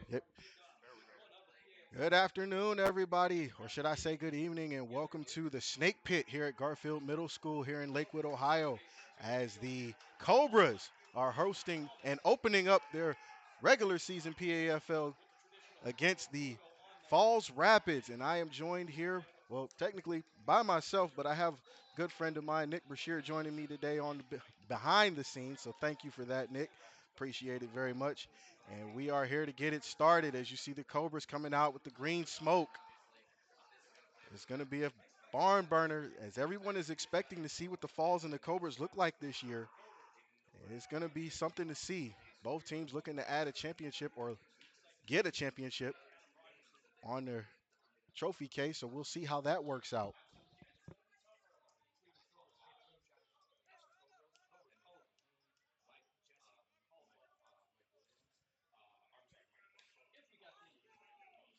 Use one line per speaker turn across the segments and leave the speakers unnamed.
Yep. Good afternoon, everybody, or should I say good evening, and welcome to the Snake Pit here at Garfield Middle School here in Lakewood, Ohio, as the Cobras are hosting and opening up their regular season PAFL against the Falls Rapids. And I am joined here, well, technically by myself, but I have a good friend of mine, Nick Brashear, joining me today on behind the scenes. So thank you for that, Nick. Appreciate it very much. And we are here to get it started. As you see the Cobras coming out with the green smoke, it's going to be a barn burner as everyone is expecting to see what the Falls and the Cobras look like this year. And it's going to be something to see. Both teams looking to add a championship or get a championship on their trophy case, so we'll see how that works out.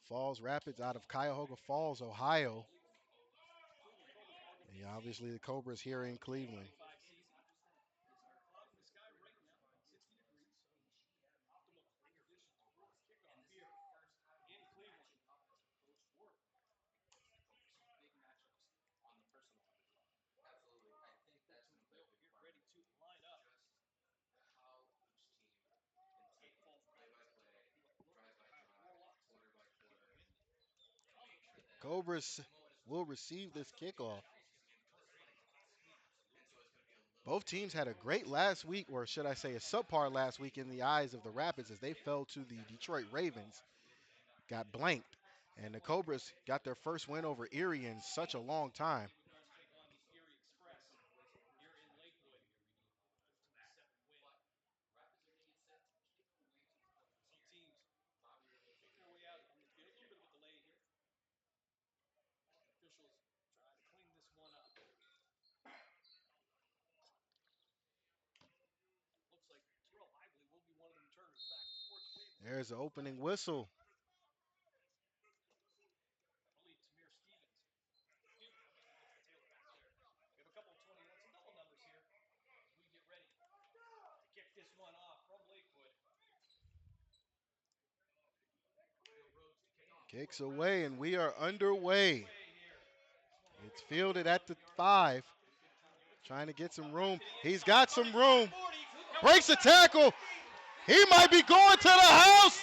Falls Rapids out of Cuyahoga Falls, Ohio. And obviously the Cobras here in Cleveland. Cobras will receive this kickoff. Both teams had a great last week, or should I say a subpar last week in the eyes of the Rapids as they fell to the Detroit Ravens, got blanked. And the Cobras got their first win over Erie in such a long time. There's the opening whistle. Kicks away, and we are underway. It's fielded at the 5, trying to get some room. He's got some room. Breaks the tackle. He might be going to the house,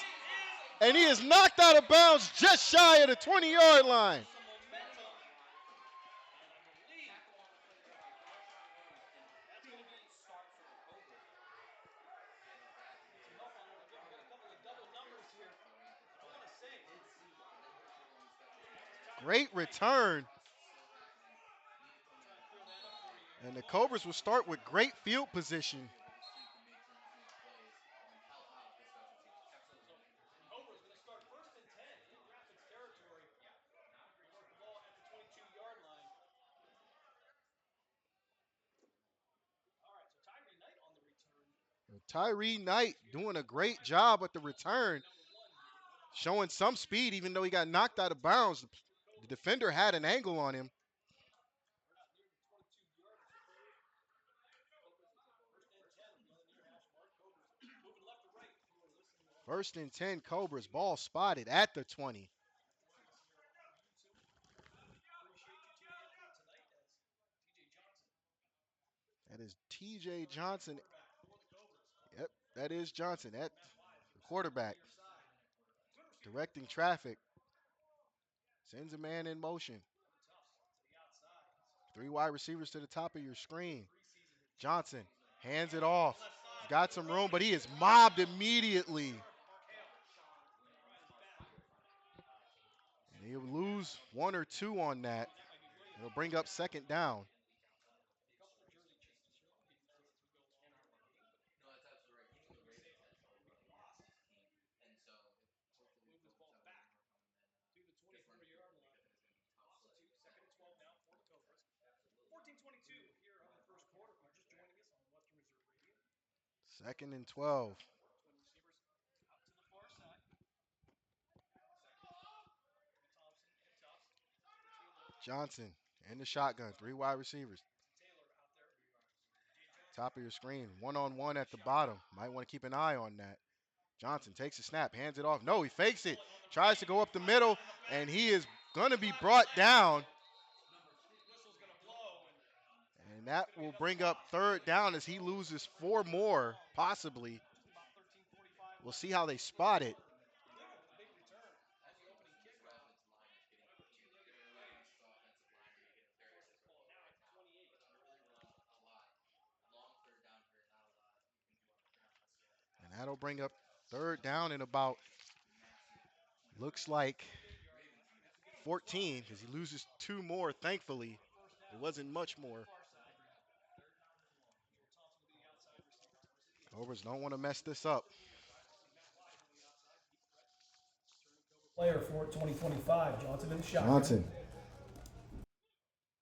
and he is knocked out of bounds just shy of the 20-yard line. Great return. And the Cobras will start with great field position. Tyree Knight doing a great job at the return, showing some speed even though he got knocked out of bounds. The defender had an angle on him. First and 10, Cobras, ball spotted at the 20. That is TJ Johnson. Yep, that is Johnson. That quarterback directing traffic. Sends a man in motion. Three wide receivers to the top of your screen. Johnson hands it off. He's got some room, but he is mobbed immediately. And he'll lose one or two on that. It'll bring up second down. Second and 12. Johnson in the shotgun. Three wide receivers. Top of your screen. One on one at the bottom. Might want to keep an eye on that. Johnson takes a snap, hands it off. No, he fakes it. Tries to go up the middle, and he is going to be brought down. And that will bring up third down as he loses 4 more, possibly. We'll see how they spot it. And that'll bring up third down in about, looks like 14, because he loses 2 more, thankfully. It wasn't much more. Cobras don't want to mess this up.
Player for 2025, Johnson in the shotgun.
Johnson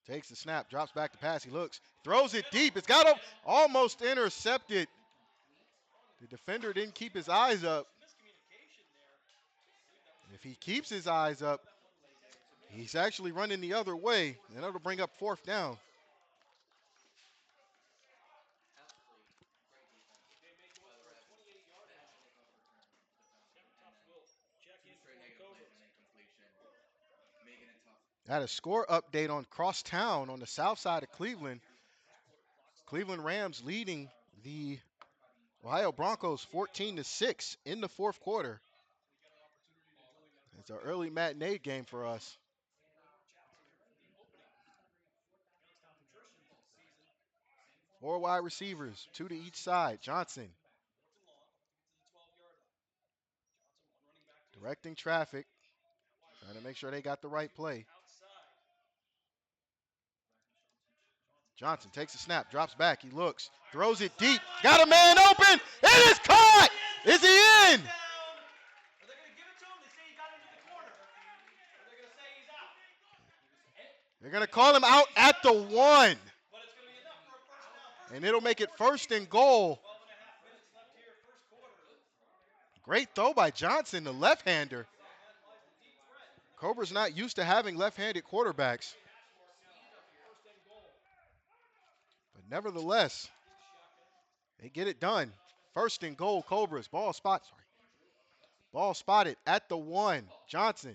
takes the snap, drops back to pass. He looks, throws it deep. It's got almost intercepted. The defender didn't keep his eyes up. If he keeps his eyes up, he's actually running the other way, and that'll bring up fourth down. Got a score update on Crosstown on the south side of Cleveland. Cleveland Rams leading the Ohio Broncos 14-6 in the fourth quarter. It's an early matinee game for us. Four wide receivers, 2 to each side. Johnson directing traffic, trying to make sure they got the right play. Johnson takes a snap, drops back, he looks, throws it deep, got a man open, it is caught! Is he in? They're going to call him out at the 1. And it'll make it first and goal. Great throw by Johnson, the left-hander. Cobra's not used to having left-handed quarterbacks. But nevertheless, they get it done. First and goal, Cobras. Ball spotted at the 1. Johnson.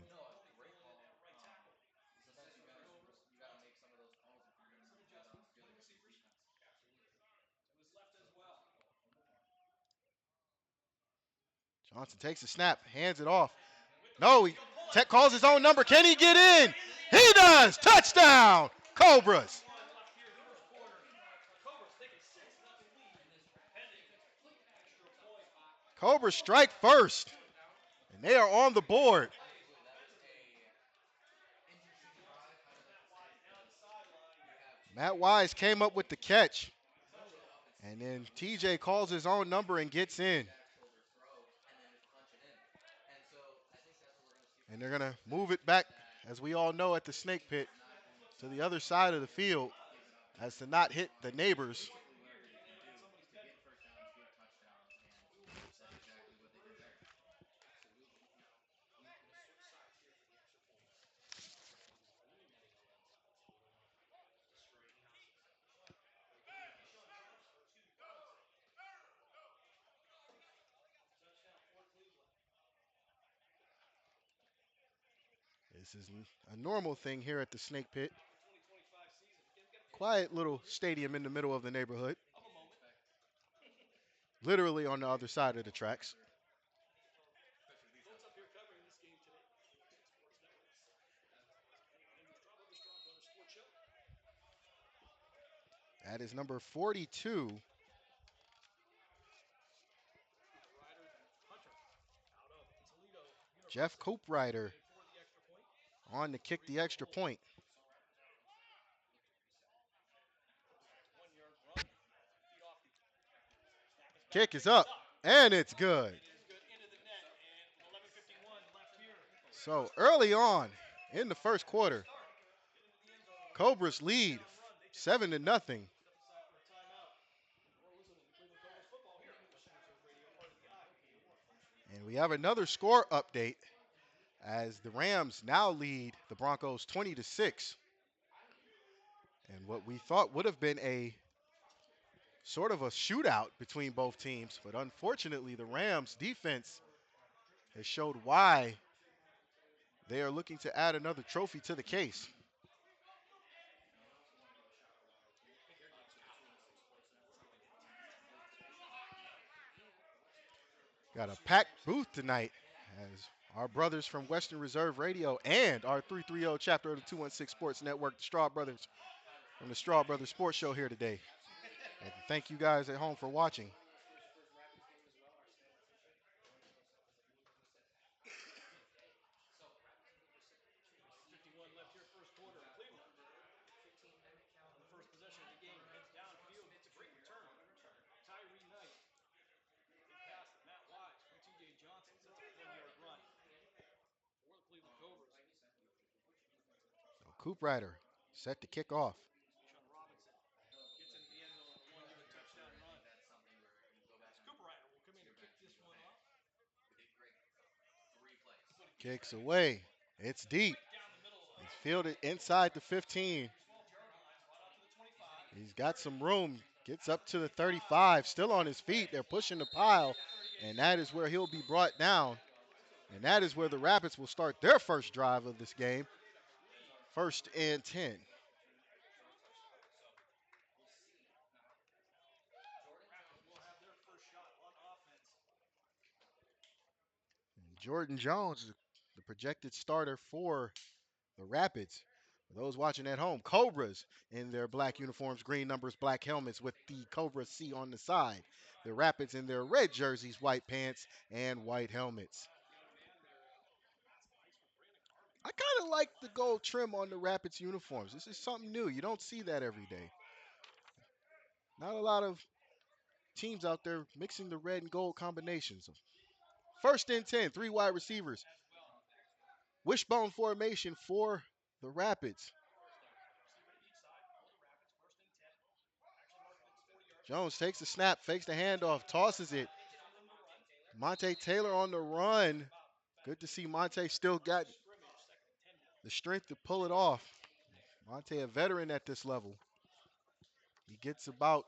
Johnson takes a snap, hands it off. No, Tech calls his own number. Can he get in? He does! Touchdown! Cobras. Cobras strike first, and they are on the board. Matt Wise came up with the catch, and then TJ calls his own number and gets in. And they're going to move it back, as we all know, at the snake pit to the other side of the field as to not hit the neighbors. This is a normal thing here at the snake pit. Quiet little stadium in the middle of the neighborhood. Literally on the other side of the tracks. That is number 42. Jeff Cooprider on to kick the extra point. Kick is up, and it's good. So early on in the first quarter, Cobras lead 7-0. And we have another score update as the Rams now lead the Broncos 20-6. And what we thought would have been a sort of a shootout between both teams, but unfortunately, the Rams defense has showed why they are looking to add another trophy to the case. Got a packed booth tonight as our brothers from Western Reserve Radio and our 330 chapter of the 216 Sports Network, the Straw Brothers from the Straw Brothers Sports Show here today. And thank you guys at home for watching. So Coop Ryder set to kick off. Kicks away. It's deep. It's fielded inside the 15. He's got some room. Gets up to the 35. Still on his feet. They're pushing the pile. And that is where he'll be brought down. And that is where the Rapids will start their first drive of this game. 1st and 10. Jordan Jones, the projected starter for the Rapids. For those watching at home, Cobras in their black uniforms, green numbers, black helmets with the Cobra C on the side. The Rapids in their red jerseys, white pants, and white helmets. I kind of like the gold trim on the Rapids uniforms. This is something new. You don't see that every day. Not a lot of teams out there mixing the red and gold combinations. 1st and 10, 3 wide receivers. Wishbone formation for the Rapids. Jones takes the snap, fakes the handoff, tosses it. Monte Taylor on the run. Good to see Monte still got the strength to pull it off. Monte, a veteran at this level. He gets about,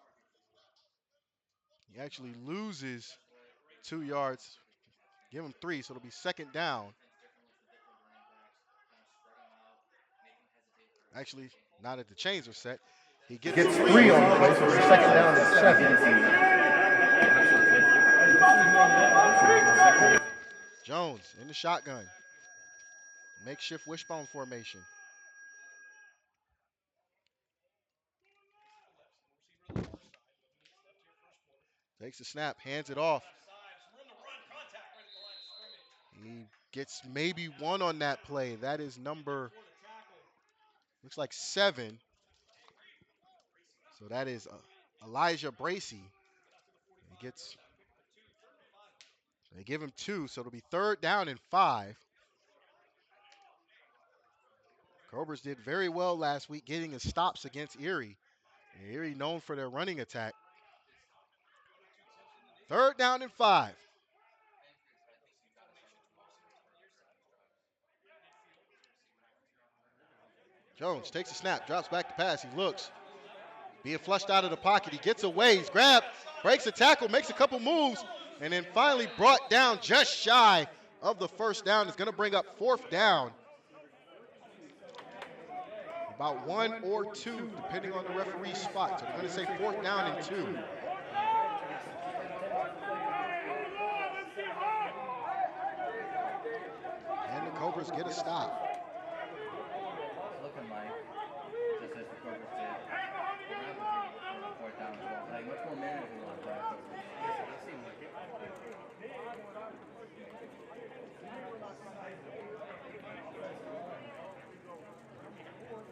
he actually loses 2 yards. Give him 3, so it'll be 2nd down. Actually, not at the chains are set. He gets 3
on the play, so it's 2nd down and 7.
Jones in the shotgun. Makeshift wishbone formation. Takes the snap, hands it off. He gets maybe 1 on that play. That is number, looks like 7. So that is Elijah Bracey. They give him 2, so it'll be 3rd down and 5. Cobras did very well last week getting his stops against Erie. And Erie known for their running attack. 3rd down and 5. Jones takes a snap, drops back to pass. He looks. Being flushed out of the pocket. He gets away. He's grabbed, breaks a tackle, makes a couple moves, and then finally brought down just shy of the 1st down. It's going to bring up 4th down. About 1 or 2, depending on the referee's spot. So they're going to say 4th down and 2. And the Cobras get a stop.
Looking like, just as the Cobras did, the Rapids are 4th down as well. Like, much more manageable on that.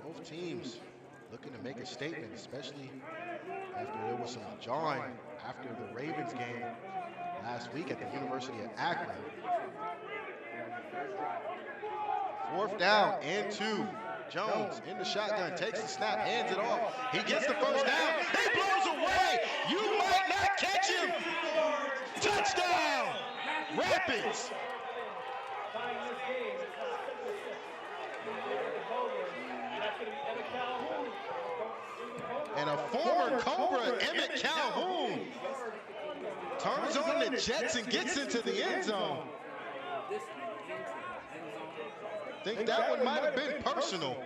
Both teams looking to make a statement, especially after there was some jawing after the Ravens game last week at the University of Akron. 4th down and 2. Jones in the shotgun, takes the snap, hands it off. He gets the 1st down. He blows away. You might not catch him. Touchdown, Rapids. And a former Cobra, Emmett Calhoun, turns on the Jets and gets into the end zone. I think that one might have been personal.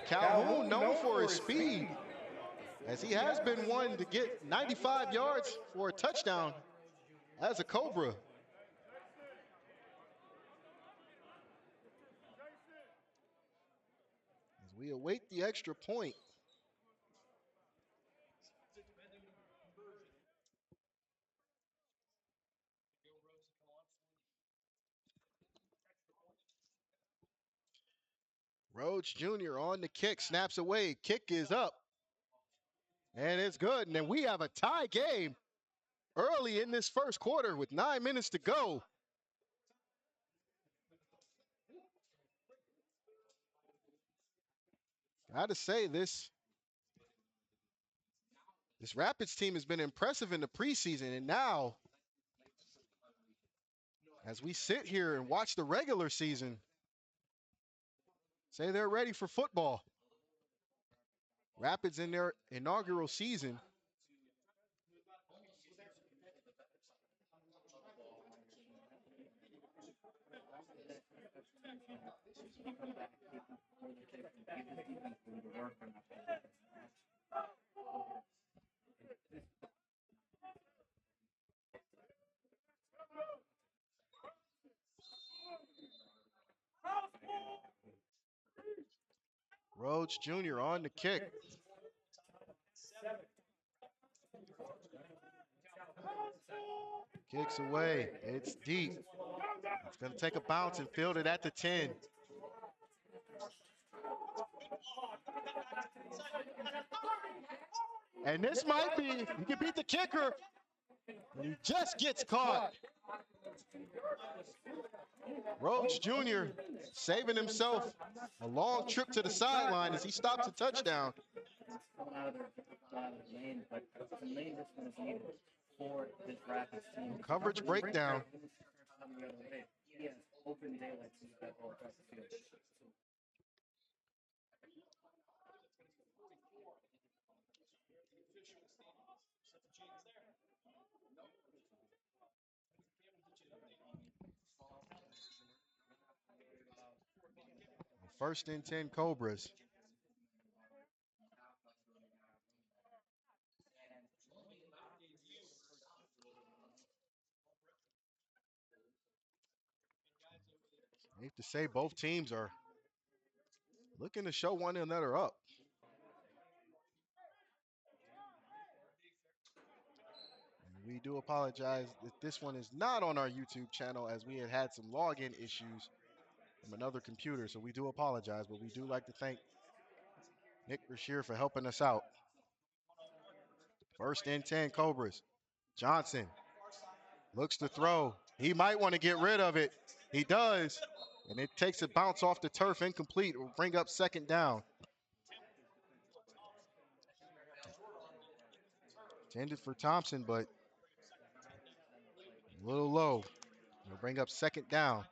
Calhoun known for his speed, as he has been one to get 95 yards for a touchdown as a Cobra. As we await the extra point. Rhodes Jr. on the kick, snaps away, kick is up, and it's good. And then we have a tie game early in this first quarter with 9 minutes to go. Gotta say, this Rapids team has been impressive in the preseason, and now, as we sit here and watch the regular season, say they're ready for football. Rapids in their inaugural season. Rhodes Jr. on the kick. Kicks away. It's deep. It's going to take a bounce and field it at the 10. And this might be, you can beat the kicker. And he just gets caught. Rhodes Jr. saving himself a long trip to the sideline as he stops a touchdown. Coverage breakdown. First and 10 Cobras. Safe to say both teams are looking to show one another up. We do apologize that this one is not on our YouTube channel, as we had some login issues from another computer, so we do apologize, but we do like to thank Nick Brashear for helping us out. First and 10 Cobras. Johnson looks to throw. He might want to get rid of it. He does, and it takes a bounce off the turf, incomplete. It will bring up second down. Intended for Thompson, but a little low. It'll bring up second down.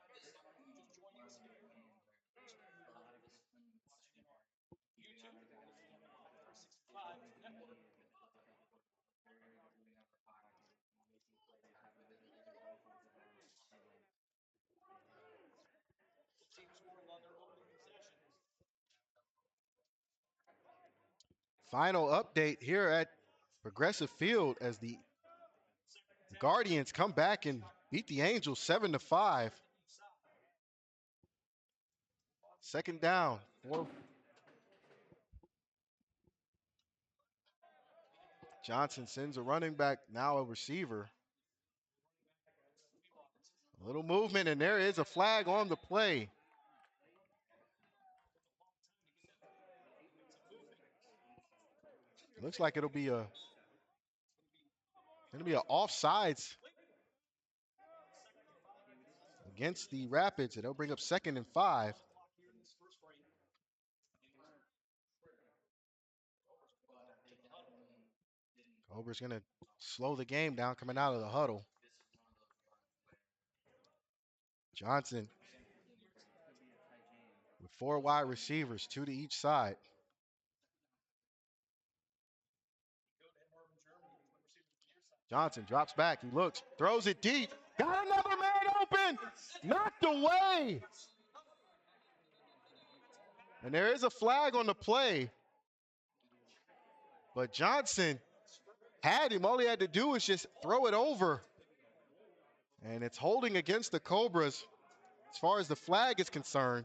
Final update here at Progressive Field as the Guardians come back and beat the Angels 7-5. Second down. Johnson sends a running back, now a receiver. A little movement, and there is a flag on the play. Looks like it'll be a offsides against the Rapids, and they'll bring up second and 5. Cobra's going to slow the game down coming out of the huddle. Johnson with 4 wide receivers, 2 to each side. Johnson drops back. He looks, throws it deep. Got another man open. Knocked away. And there is a flag on the play. But Johnson had him. All he had to do was just throw it over. And it's holding against the Cobras as far as the flag is concerned.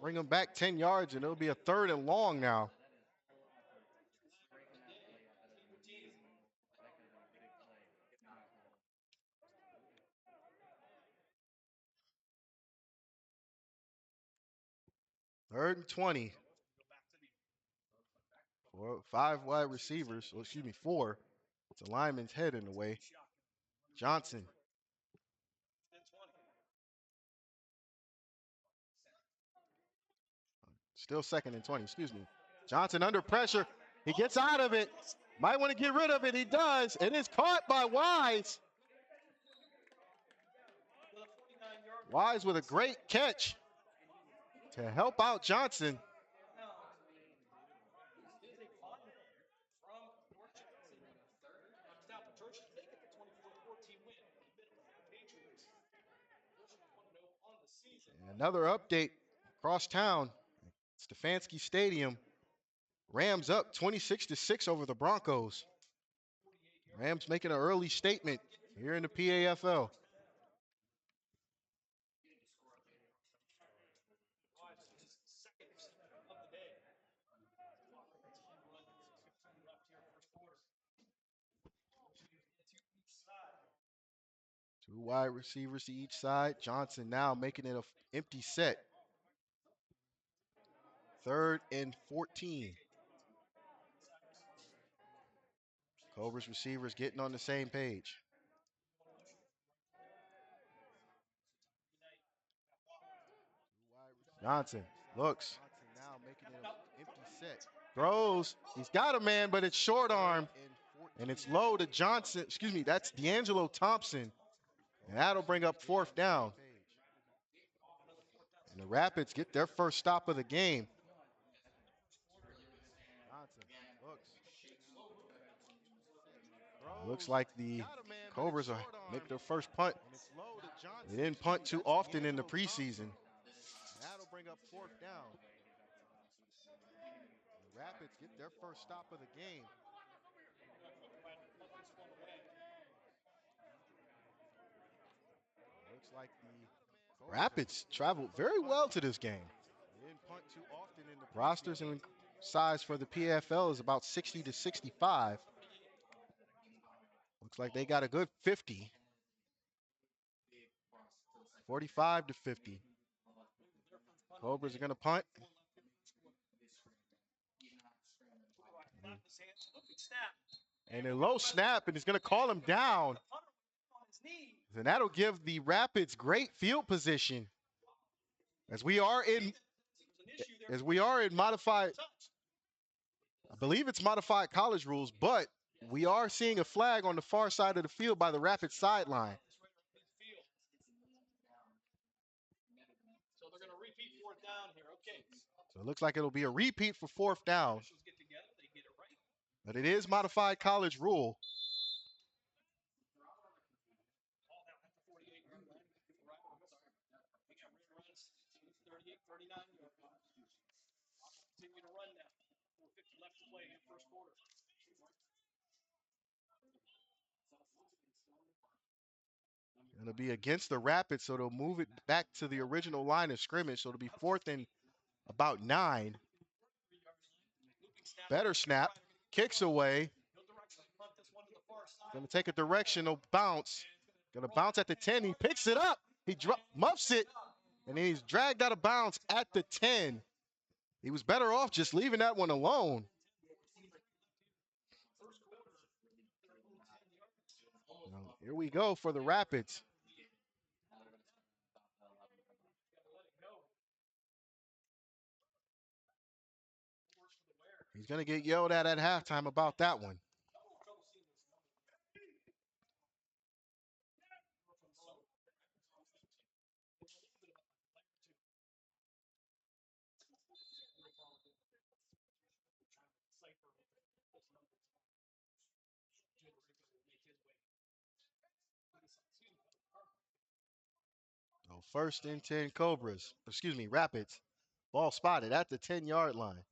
Bring them back 10 yards, and it'll be a 3rd and long now. Third and 20. 5 wide receivers, well, excuse me, 4. It's a lineman's head in the way. Johnson. Still 2nd and 20, excuse me. Johnson under pressure. He gets out of it. Might want to get rid of it. He does. It is caught by Wise. Wise with a great catch to help out Johnson. And another update across town. Stefanski Stadium. Rams up 26-6 over the Broncos. Rams making an early statement here in the PAFL. Two wide receivers to each side. Johnson now making it an empty set. 3rd and 14. Cobras receivers getting on the same page. Johnson looks. Now making it an empty set. Throws. He's got a man, but it's short arm. And it's low to Johnson. Excuse me, that's D'Angelo Thompson. And that'll bring up 4th down. And the Rapids get their first stop of the game. Johnson looks. Looks like the Cobras are make their first punt. They didn't punt too often in the preseason. That'll bring up 4th down. The Rapids get their first stop of the game. Looks like the Rapids traveled very well to this game. Rosters and size for the PFL is about 60 to 65. Looks like they got a good 50. 45 to 50. Cobras are going to punt. And a low snap, and he's going to call him down. And that'll give the Rapids great field position. As we are in modified, I believe it's modified college rules, but we are seeing a flag on the far side of the field by the Rapids sideline. So it looks like it'll be a repeat for 4th down. But it is modified college rule. It'll be against the Rapids, so they'll move it back to the original line of scrimmage. So it'll be 4th and about 9. Better snap. Kicks away. Going to take a directional bounce. Going to bounce at the 10. He picks it up. He muffs it. And then he's dragged out of bounds at the 10. He was better off just leaving that one alone. Now, here we go for the Rapids. He's going to get yelled at halftime about that one. First and 10 Cobras. Excuse me, Rapids. Ball spotted at the 10-yard line.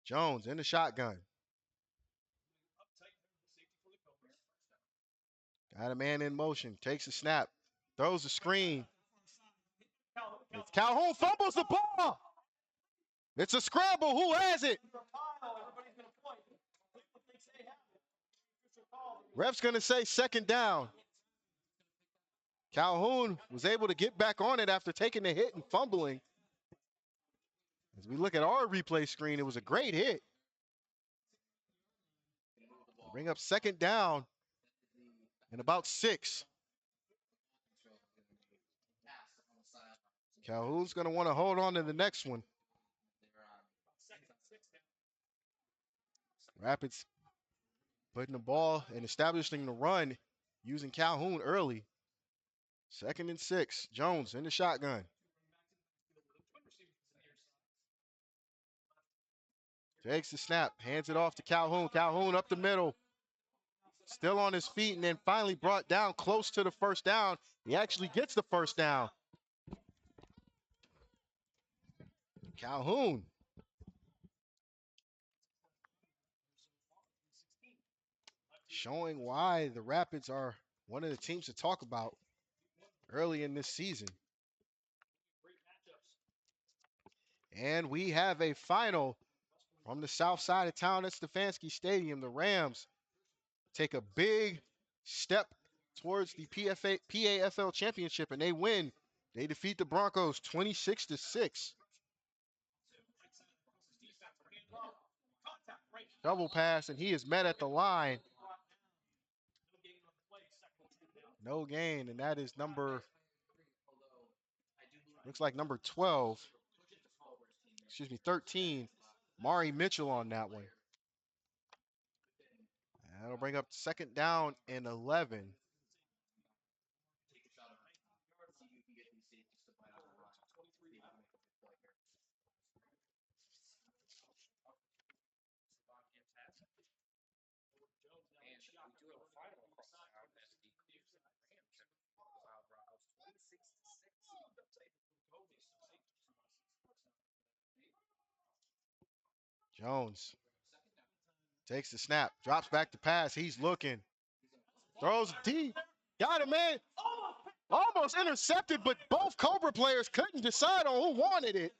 Jones in the shotgun. Got a man in motion. Takes a snap. Throws the screen. It's Calhoun fumbles the ball. It's a scramble. Who has it? Ref's going to say second down. Calhoun was able to get back on it after taking the hit and fumbling. As we look at our replay screen, it was a great hit. Bring up second down and about 6. Calhoun's going to want to hold on to the next one. Rapids putting the ball and establishing the run using Calhoun early. Second and 6. Jones in the shotgun. Takes the snap, hands it off to Calhoun. Calhoun up the middle. Still on his feet and then finally brought down close to the first down. He actually gets the first down. Calhoun. Showing why the Rapids are one of the teams to talk about early in this season. And we have a final from the south side of town at Stefanski Stadium. The Rams take a big step towards the PAFL championship, and they win. They defeat the Broncos 26-6. Double pass, and he is met at the line. No gain, and that is looks like number 12. Excuse me, 13. Mari Mitchell on that one. That'll bring up second down and 11. Jones takes the snap, drops back to pass. He's looking, throws deep, got it, man. Almost intercepted, but both Cobra players couldn't decide on who wanted it.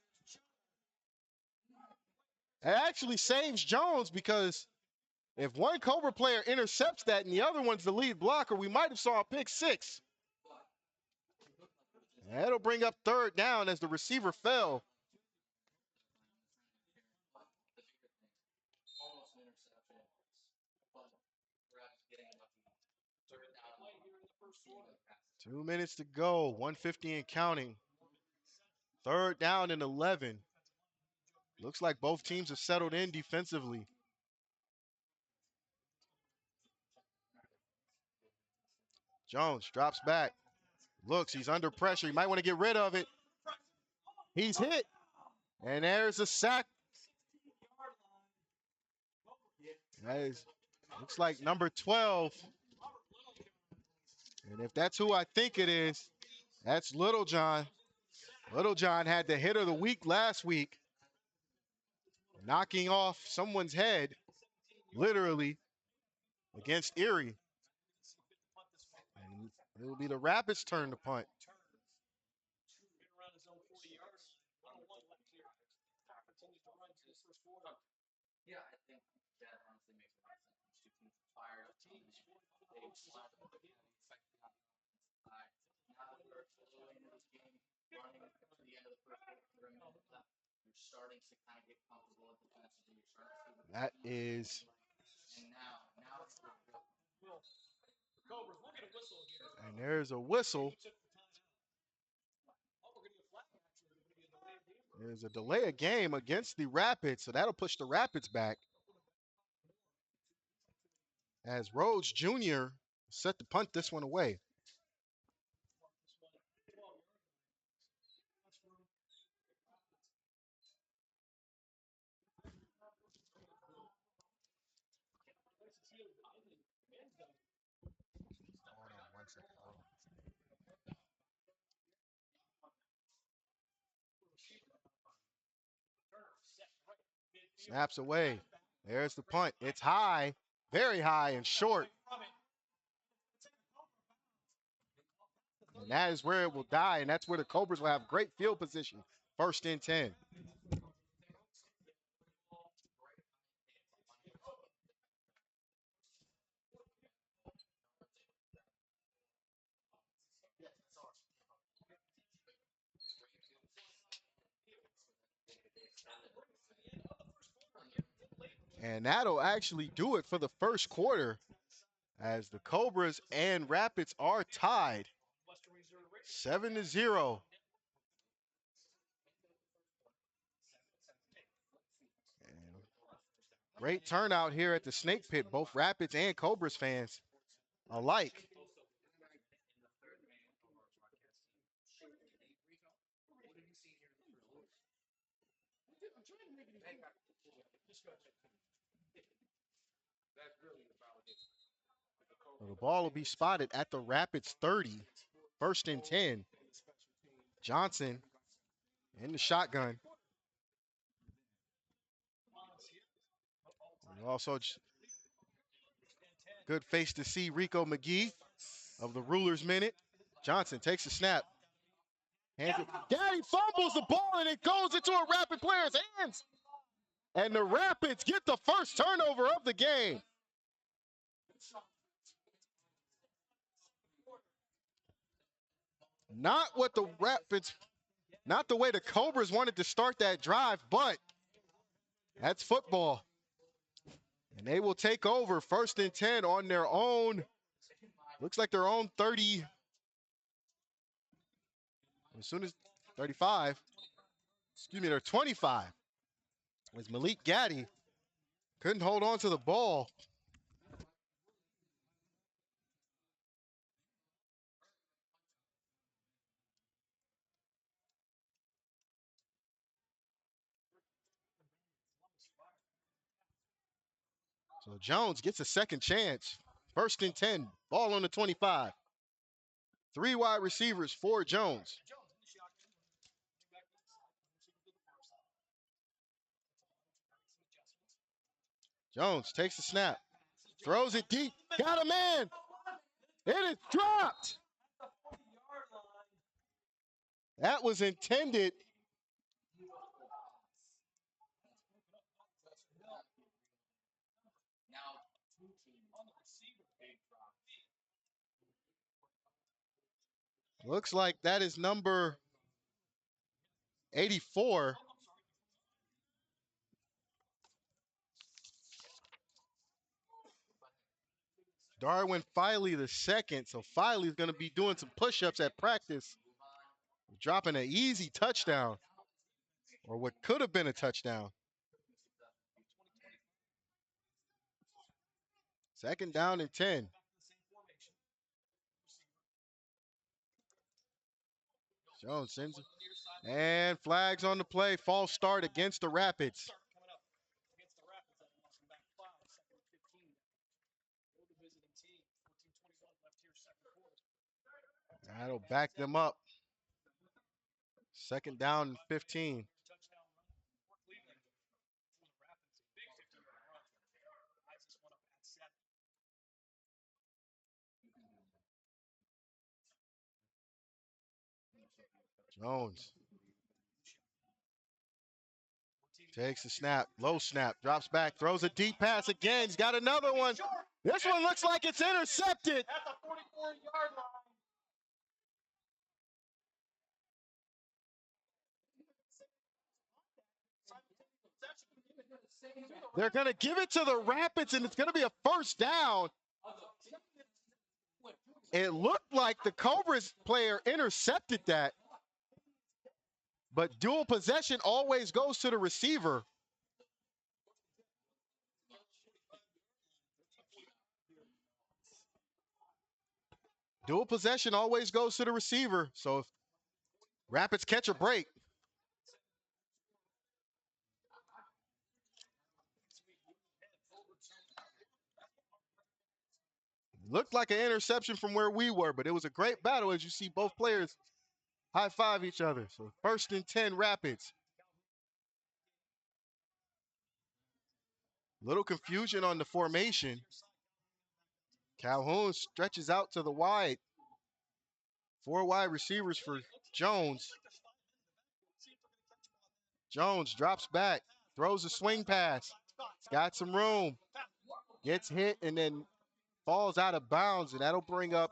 It actually saves Jones because if one Cobra player intercepts that and the other one's the lead blocker, we might have saw a pick 6. That'll bring up third down as the receiver fell. Two minutes to go, 150 and counting. Third down and 11. Looks like both teams have settled in defensively. Jones drops back, looks, he's under pressure. He might want to get rid of it. He's hit, and there's a sack. Looks like number 12. And if that's who I think it is, that's Little John. Little John had the hit of the week last week, knocking off someone's head, literally, against Erie. And it'll be the Rapids' turn to punt. That is, and there's a whistle. There's a delay of game against the Rapids, so that'll push the Rapids back. As Rhodes Jr. set to punt this one away. Snaps away. There's the punt. It's high, very high and short. And that is where it will die, and that's where the Cobras will have great field position. 1st and 10. And that'll actually do it for the first quarter as the Cobras and Rapids are tied 7-0. And great turnout here at the Snake Pit, both Rapids and Cobras fans alike. So the ball will be spotted at the Rapids 30, 1st and 10. Johnson in the shotgun. And also good face to see Rico McGee of the Rulers Minute. Johnson takes a snap. Hands it. Gaddy fumbles the ball and it goes into a Rapid player's hands. And the Rapids get the first turnover of the game. Not what the Rapids, not the way the Cobras wanted to start that drive, but that's football. And they will take over 1st and 10 on their own. Looks like their own 30. As soon as 35, excuse me, they're 25. As Malik Gaddy couldn't hold on to the ball. So Jones gets a second chance. 1st and 10, ball on the 25. 3 wide receivers for Jones. Jones takes the snap, throws it deep, got a man. It is dropped. That was intended. Looks like that is number 84. Darwin Filey the second. So Filey's going to be doing some push-ups at practice, dropping an easy touchdown, or what could have been a touchdown. 2nd down and 10. Jones sends it. And flags on the play. False start against the Rapids. That'll back them up. 2nd down and 15. Jones takes the snap, low snap, drops back, throws a deep pass again. He's got another one. This one looks like it's intercepted. They're going to give it to the Rapids, and it's going to be a 1st down. It looked like the Cobras player intercepted that, but dual possession always goes to the receiver. Dual possession always goes to the receiver. So if Rapids catch a break, looked like an interception from where we were, but it was a great battle as you see both players high-five each other. So 1st and 10 Rapids. Little confusion on the formation. Calhoun stretches out to the wide. 4 wide receivers for Jones. Jones drops back, throws a swing pass. He's got some room. Gets hit and then falls out of bounds, and that'll bring up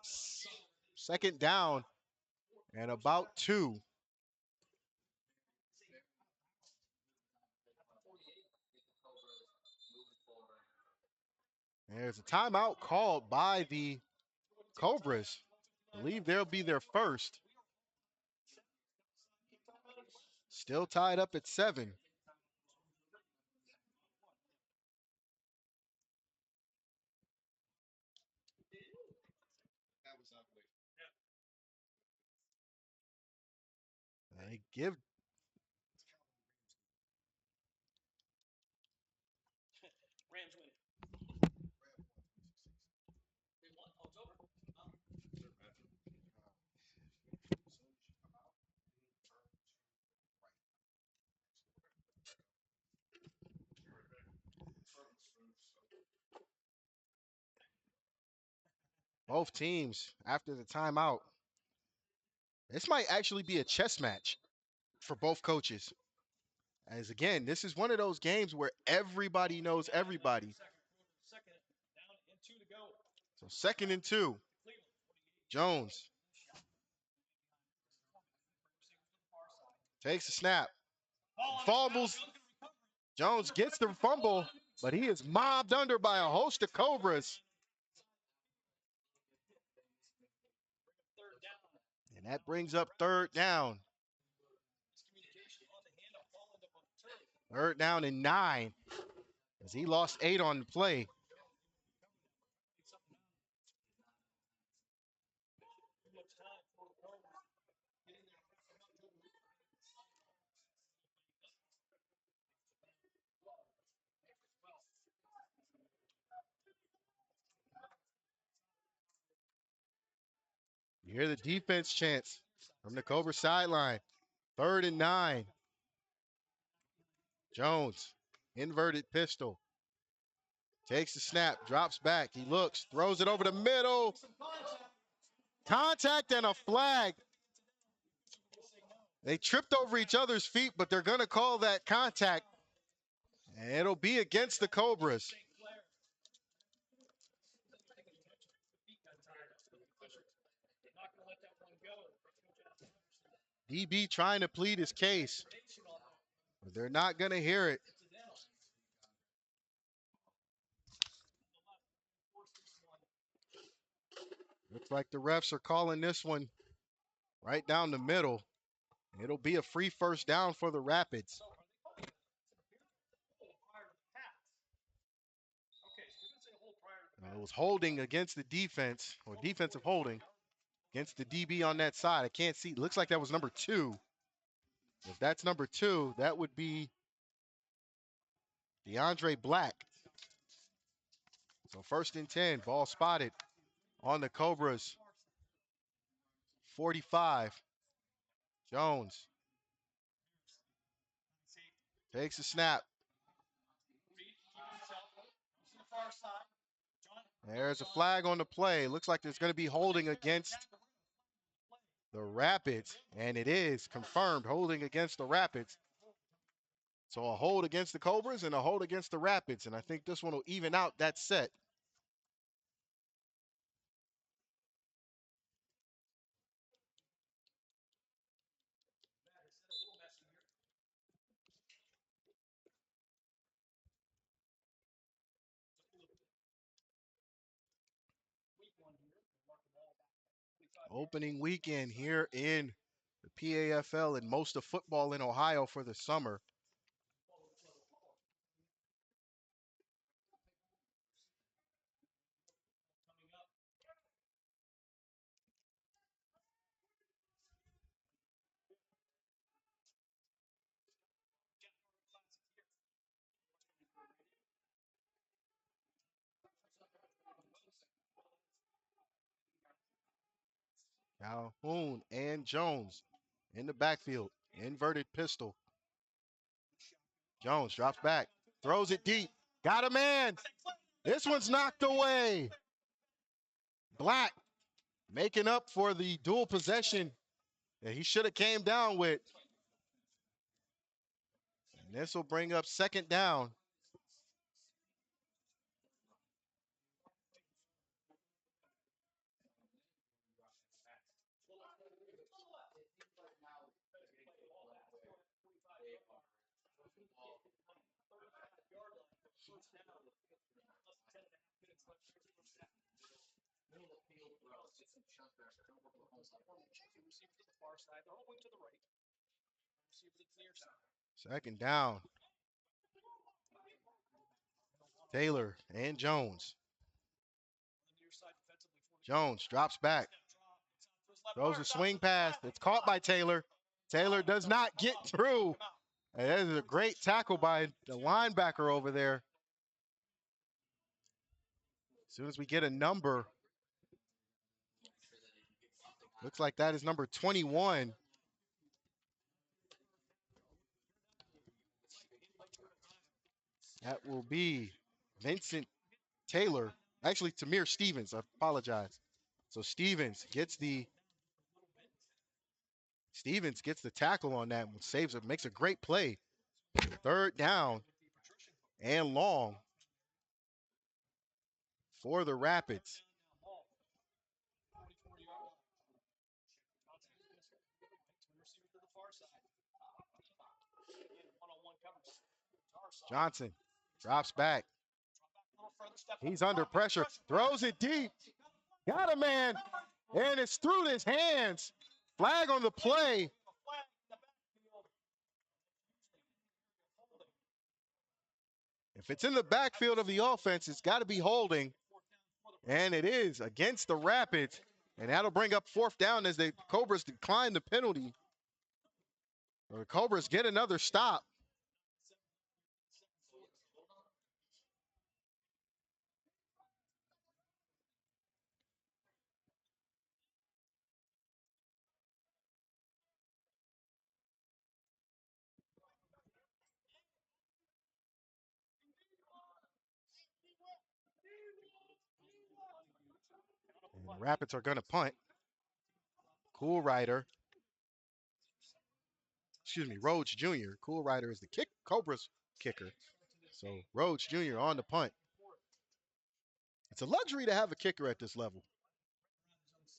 second down and about 2. There's a timeout called by the Cobras. I believe they'll be their first. Still tied up at 7. They give both teams after the timeout. This might actually be a chess match for both coaches. As again, this is one of those games where everybody knows everybody. So 2nd and 2. Jones takes a snap. Fumbles. Jones gets the fumble, but he is mobbed under by a host of Cobras. And that brings up 3rd down. 3rd down and 9, as he lost 8 on the play. You hear the defense chants from the Cobra sideline. 3rd and 9. Jones, inverted pistol. Takes the snap, drops back. He looks, throws it over the middle. Contact and a flag. They tripped over each other's feet, but they're going to call that contact. And it'll be against the Cobras. DB trying to plead his case, but they're not going to hear it. Looks like the refs are calling this one right down the middle. It'll be a free first down for the Rapids. It was holding against the defense, or defensive holding against the DB on that side. I can't see. It looks like that was number 2. If that's number 2, that would be DeAndre Black. So 1st and 10, ball spotted on the Cobras. 45. Jones takes a snap. There's a flag on the play. Looks like there's going to be holding against the Rapids, and it is confirmed holding against the Rapids. So a hold against the Cobras and a hold against the Rapids, and I think this one will even out that set. Opening weekend here in the PAFL and most of football in Ohio for the summer. Calhoun and Jones in the backfield. Inverted pistol. Jones drops back, throws it deep. Got a man. This one's knocked away. Black making up for the dual possession that he should have came down with. And this will bring up second down. Second down. Taylor and Jones. Jones drops back. Throws a swing pass. It's caught by Taylor. Taylor does not get through. And that is a great tackle by the linebacker over there. As soon as we get a number, looks like that is number 21. That will be Vincent Taylor. Actually, Tamir Stevens. I apologize. So Stevens gets the tackle on that and saves it, makes a great play. Third down and long for the Rapids. Johnson drops back. He's under pressure. Throws it deep. Got a man. And it's through his hands. Flag on the play. If it's in the backfield of the offense, it's got to be holding. And it is against the Rapids. And that'll bring up fourth down as the Cobras decline the penalty. The Cobras get another stop. And the Rapids are going to punt. Cool Rider. Excuse me, Rhodes Jr. Cool Rider is the Cobras kicker. So Rhodes Jr. on the punt. It's a luxury to have a kicker at this level.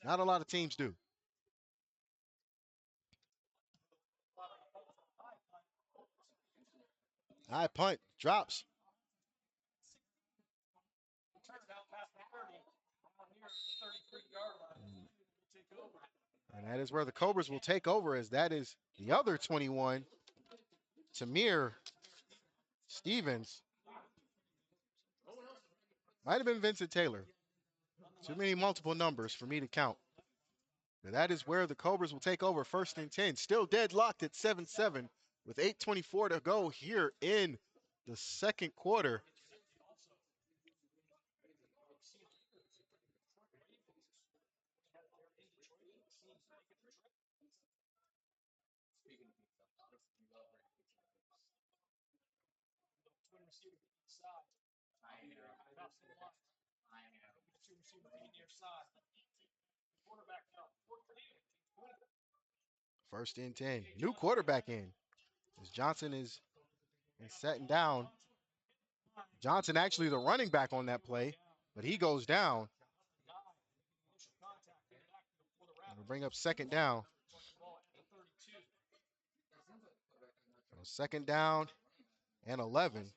Not a lot of teams do. High punt, drops. And that is where the Cobras will take over, as that is the other 21, Tamir Stevens. Might have been Vincent Taylor. Too many multiple numbers for me to count. But that is where the Cobras will take over, first and 10. Still deadlocked at 7-7 with 8:24 to go here in the second quarter. First and 10. New quarterback in. As Johnson is setting down. Johnson actually the running back on that play, but he goes down. We'll bring up second down. So second down and 11.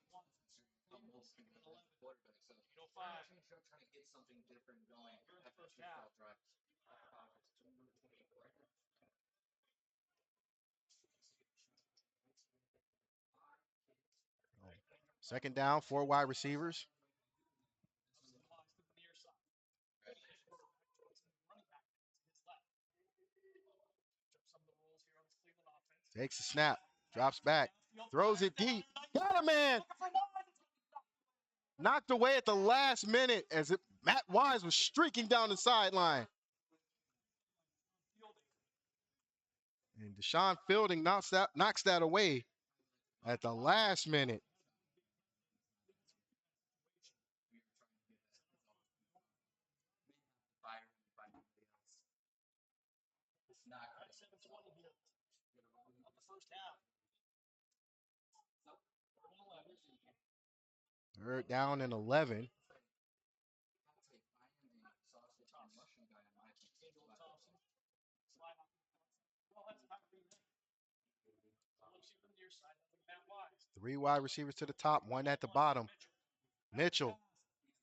Second down, 4 wide receivers. Takes a snap, drops back, throws it deep. Got a man. Knocked away at the last minute as Matt Wise was streaking down the sideline. And Deshaun Fielding knocks that away at the last minute. Third down and 11. Three wide receivers to the top, one at the bottom. Mitchell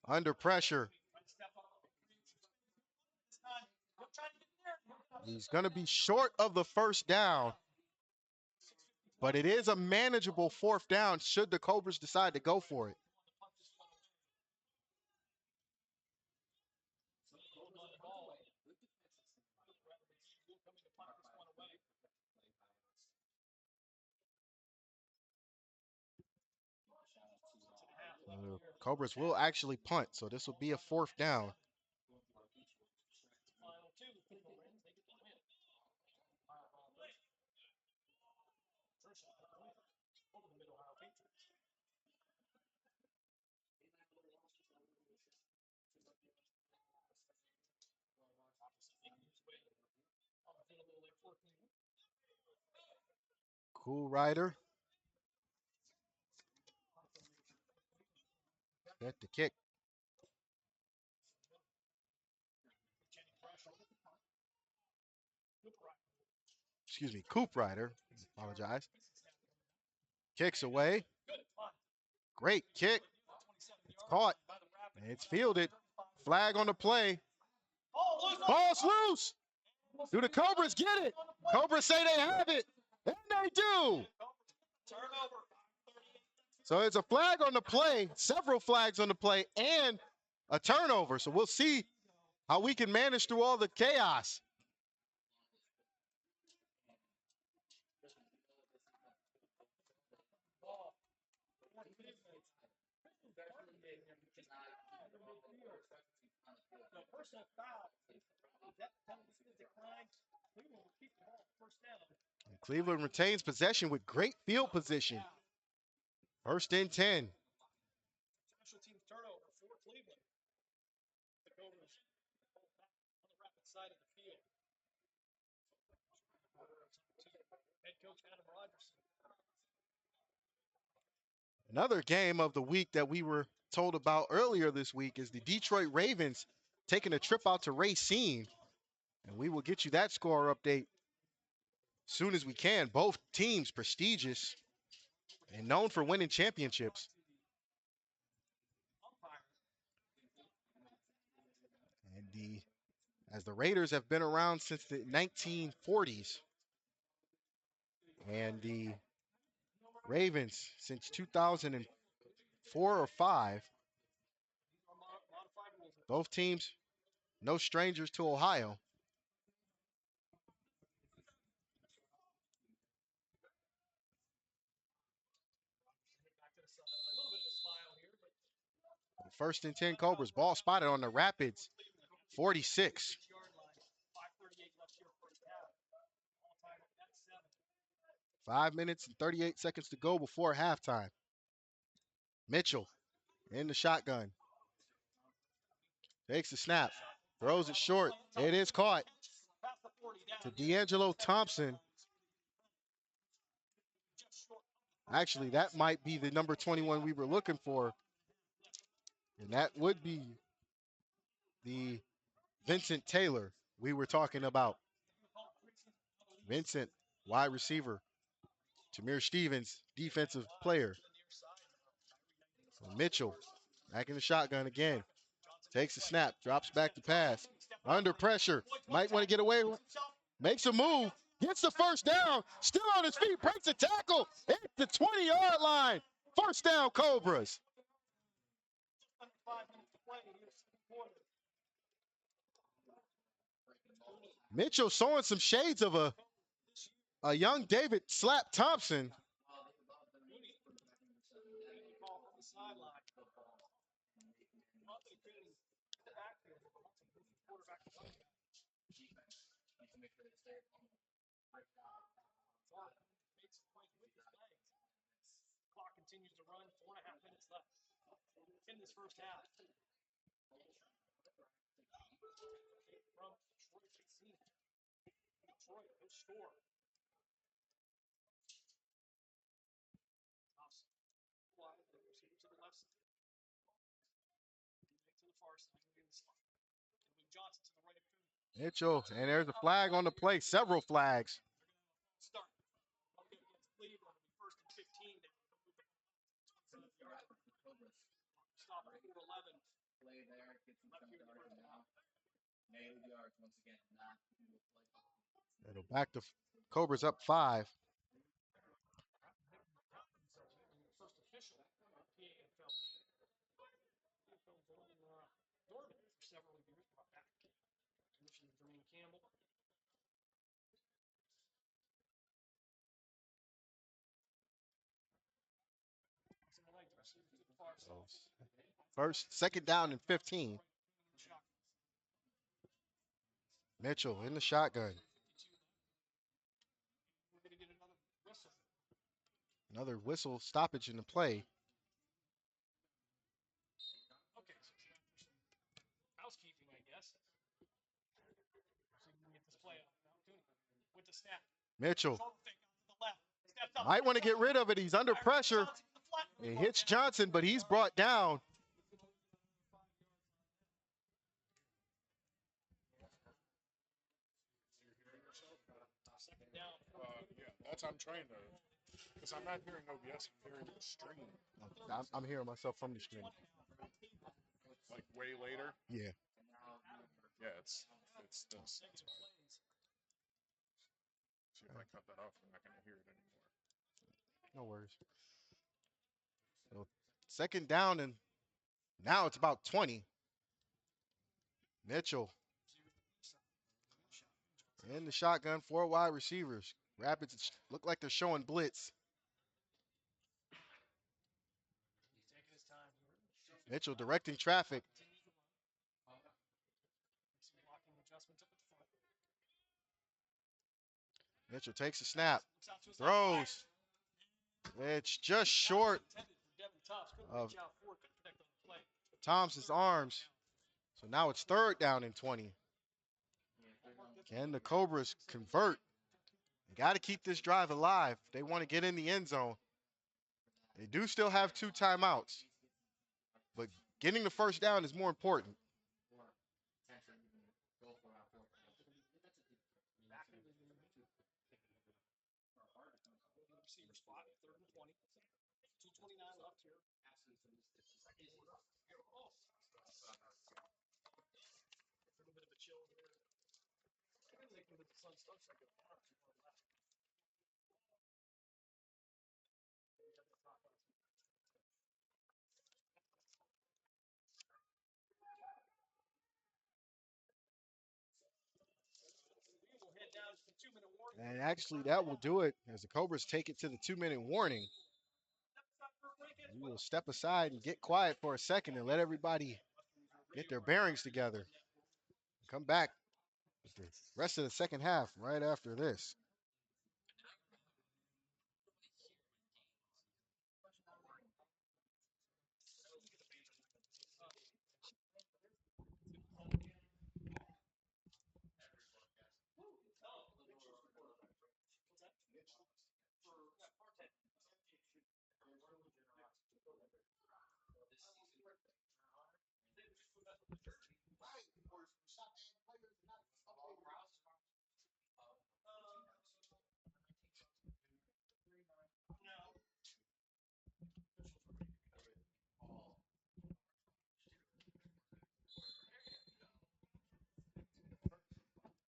under pressure. He's going to be short of the first down, but it is a manageable fourth down should the Cobras decide to go for it. Cobras will actually punt, so this will be a fourth down. Cool Rider. Set the kick. Excuse me, Coop Rider. Apologize. Kicks away. Great kick. It's caught. And it's fielded. Flag on the play. Ball's loose. Do the Cobras get it? Cobras say they have it. And they do. So it's a flag on the play, several flags on the play, and a turnover. So we'll see how we can manage through all the chaos. And Cleveland retains possession with great field position. First and 10. Another game of the week that we were told about earlier this week is the Detroit Ravens taking a trip out to Racine. And we will get you that score update soon as we can. Both teams prestigious and known for winning championships. And as the Raiders have been around since the 1940s, and the Ravens since 2004 or 5. Both teams no strangers to Ohio. First and 10 Cobras. Ball spotted on the Rapids. 46. 5 minutes and 38 seconds to go before halftime. Mitchell in the shotgun. Takes the snap. Throws it short. It is caught. To D'Angelo Thompson. Actually, that might be the number 21 we were looking for. And that would be the Vincent Taylor we were talking about. Vincent, wide receiver. Tamir Stevens, defensive player. Mitchell, back in the shotgun again. Takes a snap, drops back to pass. Under pressure, might want to get away. Makes a move, gets the first down. Still on his feet, breaks a tackle at the 20-yard line. First down, Cobras. Mitchell showing some shades of a young David Slap Thompson.
Continues to run, 4.5 minutes left in this first half. From Detroit Racine. Detroit, no score. Wide, the receiver to the left side. To the far side, moving the slot. Moving Johnson to the right of Cooney.
Mitchell, and there's a flag on the play. Several flags.
Start. Okay, against Cleveland, it'll be first and 15 now. Stop at 4-11.
Play there, get some yards now. Nailed yards once again, not play.
It'll back the Cobras up 5.
First official PAFL game. PAFL dormant for several years, brought back. Commissioner Jermaine Campbell.
Second down and 15. Mitchell in the shotgun.
We're going to get another whistle.
Another whistle stoppage in the play.
Okay, so housekeeping, I guess. So we can get this play out. With the snap.
Mitchell
Shoulder fake out to the left. Steps up.
might want to get rid of it. He's under pressure. It hits Johnson, but he's brought down.
Second down.
Yeah, that's I'm trying to, because I'm not hearing OBS, I'm hearing the stream.
I'm hearing myself from the screen.
Like way later.
Yeah.
Yeah, it's this. See if I cut that off, I'm not gonna hear it anymore.
No worries. So second down, and now it's about 20. Mitchell in the shotgun, 4 wide receivers. Rapids look like they're showing blitz. Mitchell directing traffic. Mitchell takes a snap, throws. It's just short of Thompson's arms. So now it's third down and 20. Can the Cobras convert? Got to keep this drive alive. They want to get in the end zone. They do still have 2 timeouts, but getting the first down is more important.
Receiver spot, third and 20. 2:29 left here. A little bit of a chill here. The sun starts like a left. We'll head down to the 2-minute warning.
And actually, that will do it as the Cobras take it to the 2-minute warning. We will step aside and get quiet for a second and let everybody get their bearings together. Come back with the rest of the second half right after this.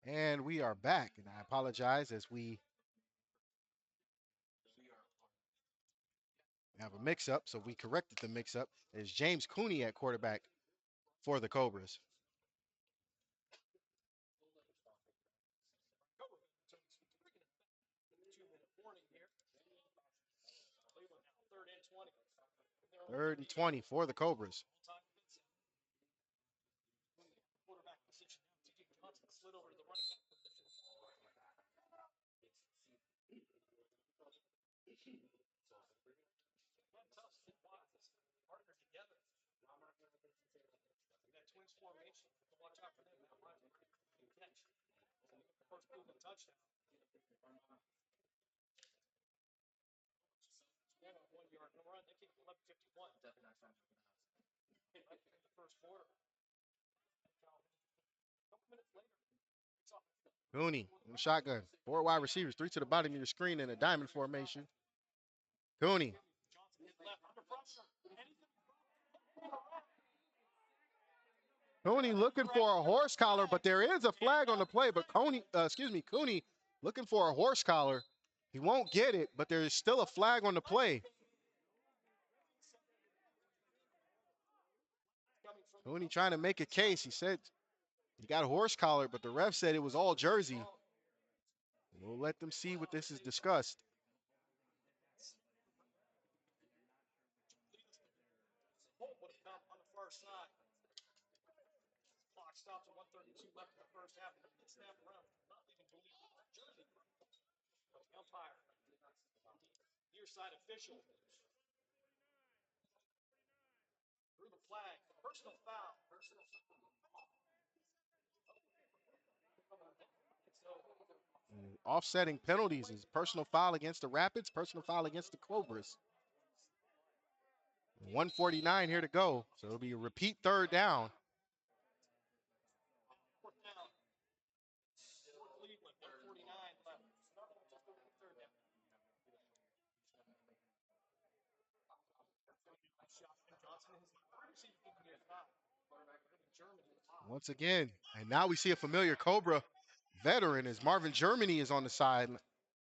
And we are back, and I apologize as we have a mix-up, so we corrected the mix-up. It's James Cooney at quarterback for the Cobras. Third and 20 for the Cobras.
Quarterback position now. TJ Johnson slid over to the running back position. Partner together. That twins formation. Watch out for them. Catch. First move and touchdown. 1 yard no run. They kicked 11:51. Right in the first quarter. A couple minutes later, it's off.
Cooney in the shotgun. 4 wide receivers, 3 to the bottom of your screen in a diamond formation. Cooney.
Johnson hit left under pressure.
Cooney looking for a horse collar, but there is a flag on the play. But Cooney looking for a horse collar. He won't get it, but there's still a flag on the play. Cooney trying to make a case. He said he got a horse collar, but the ref said it was all jersey. We'll let them see what this is discussed.
Holt would have come on the far side. Clock stops at 1:32 left in the first half. And the snap around. Not even believe jersey. But the umpire, near side official, threw the flag. Personal foul.
Offsetting penalties is personal foul against the Rapids, personal foul against the Cobras. 1:49 here to go, so it'll be a repeat third down.
Fourth down. Cleveland, 1:49 left. Third down. Johnson has Germany.
Once again, and now we see a familiar Cobra veteran as Marvin Germany is on the side,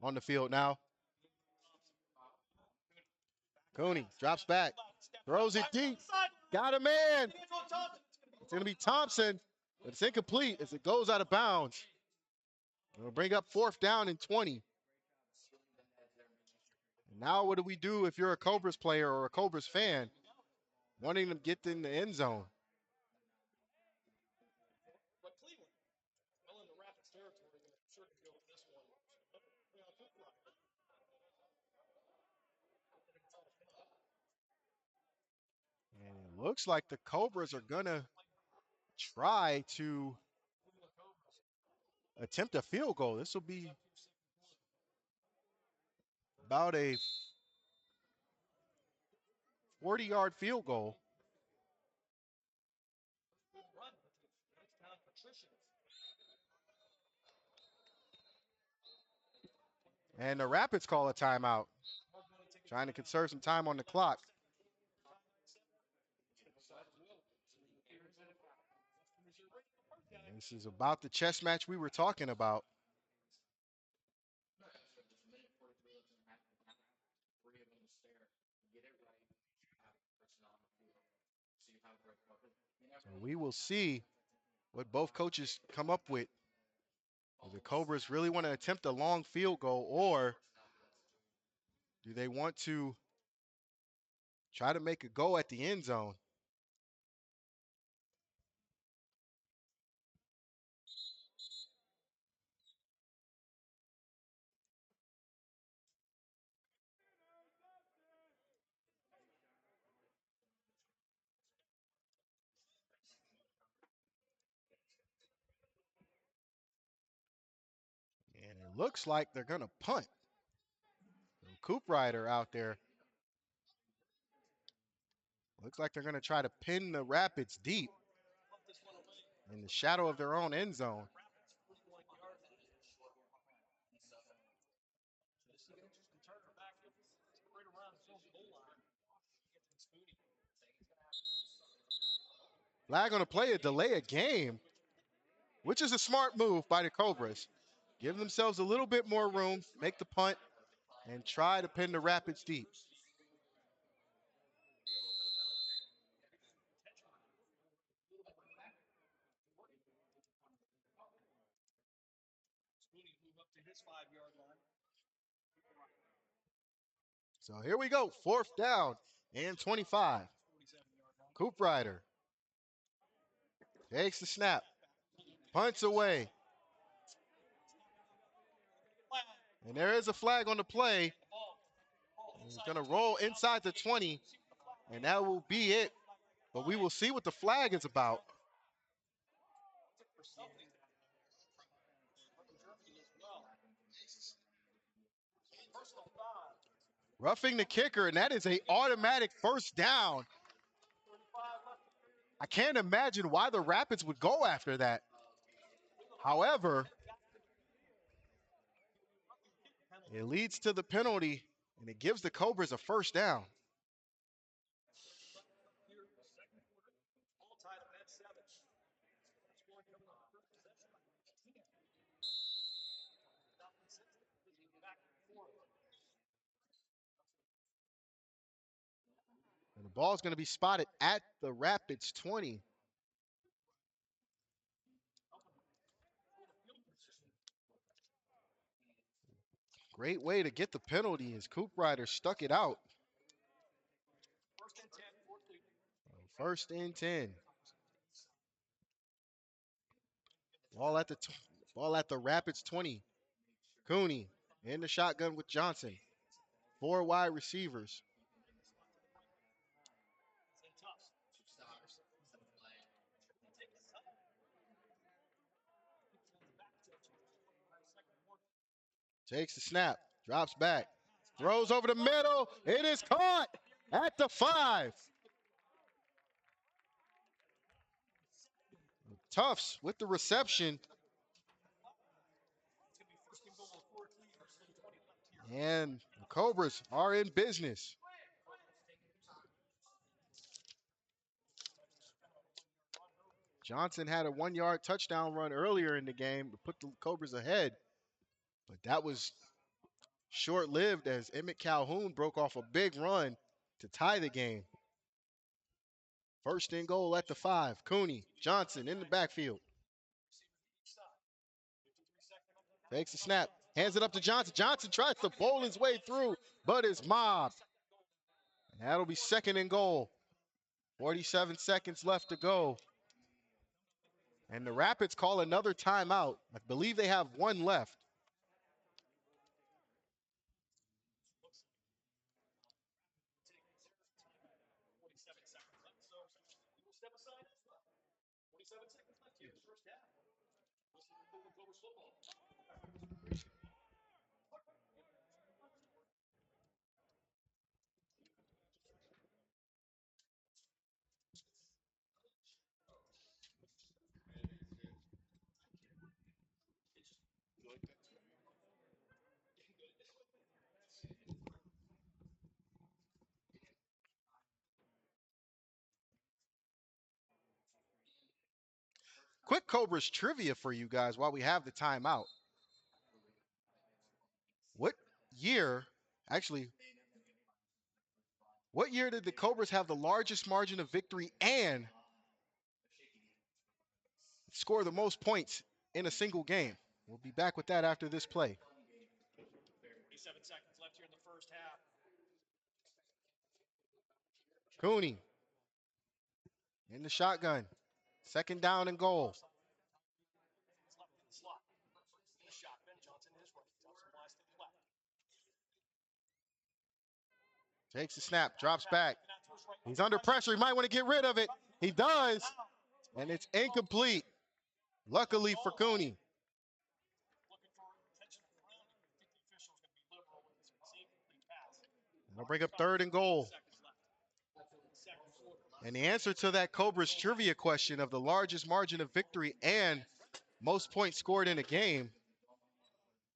on the field now. Cooney drops back, throws it deep, got a man. It's going to be Thompson, but it's incomplete as it goes out of bounds. It'll bring up fourth down and 20. And now what do we do if you're a Cobras player or a Cobras fan wanting to get in the end zone?
But Cleveland, well in the Rapids territory, they're sure to go with this one.
And it looks like the Cobras are going to try to attempt a field goal. This will be about a 40-yard field goal. And the Rapids call a timeout, trying to conserve some time on the clock. And this is about the chess match we were talking about. So we will see what both coaches come up with. Do the Cobras really want to attempt a long field goal, or do they want to try to make a go at the end zone? And it looks like they're going to punt. Coop Rider out there. Looks like they're going to try to pin the Rapids deep in the shadow of their own end zone. Flag on the play, a delay a game, which is a smart move by the Cobras. Give themselves a little bit more room, make the punt, and try to pin the Rapids deep. So here we go, fourth down and 25. Coop Rider takes the snap, punts away. And there is a flag on the play. He's going to roll inside the 20, and that will be it. But we will see what the flag is about. Roughing the kicker, and that is an automatic first down. I can't imagine why the Rapids would go after that. However, it leads to the penalty, and it gives the Cobras a first down. And the ball's going to be spotted at the Rapids 20. Great way to get the penalty as Coop Rider stuck it out. First and 10. Ball at the Rapids 20. Cooney in the shotgun with Johnson. 4 wide receivers. Takes the snap, drops back, throws over the middle. It is caught at the 5. Tufts with the reception. And the Cobras are in business. Johnson had a 1-yard touchdown run earlier in the game to put the Cobras ahead, but that was short-lived as Emmett Calhoun broke off a big run to tie the game. First and goal at the 5. Cooney, Johnson in the backfield. Takes the snap, hands it up to Johnson. Johnson tries to bowl his way through, but is mobbed. And that'll be second and goal. 47 seconds left to go. And the Rapids call another timeout. I believe they have one left. Quick Cobras trivia for you guys while we have the timeout. What year, actually, what year did the Cobras have the largest margin of victory and score the most points in a single game? We'll be back with that after this play.
47 seconds left here in the first half.
Cooney in the shotgun. Second down and goal. Takes the snap, drops back. He's under pressure. He might want to get rid of it. He does, and it's incomplete. Luckily for Cooney. That'll bring up third and goal. And the answer to that Cobras trivia question of the largest margin of victory and most points scored in a game,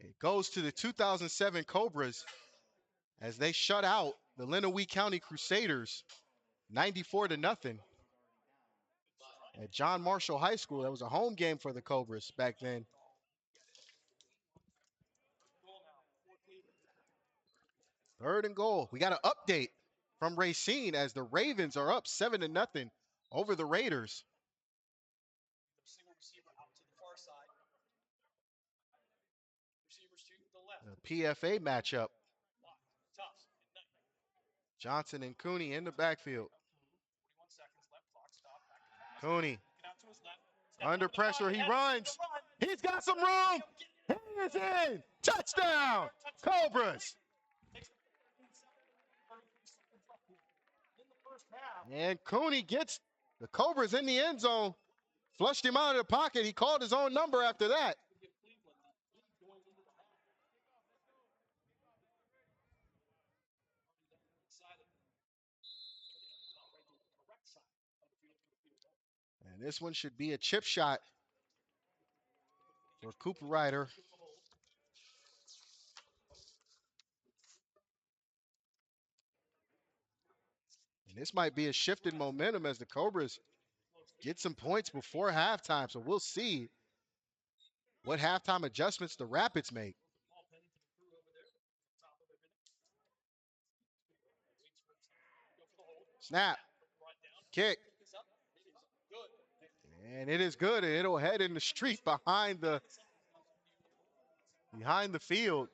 it goes to the 2007 Cobras as they shut out the Lenawee County Crusaders 94-0 at John Marshall High School. That was a home game for the Cobras back then. Third and goal. We got an update from Racine as the Ravens are up 7-0 over the Raiders. The PFA matchup. Johnson and Cooney in the backfield. Cooney under pressure. He runs. He's got some room. He is in. Touchdown. Cobras. And Cooney gets the Cobras in the end zone. Flushed him out of the pocket. He called his own number after that. This one should be a chip shot for Cooper Ryder. And this might be a shift in momentum as the Cobras get some points before halftime. So we'll see what halftime adjustments the Rapids make. Snap. Kick. And it is good. And it'll head in the street behind the field,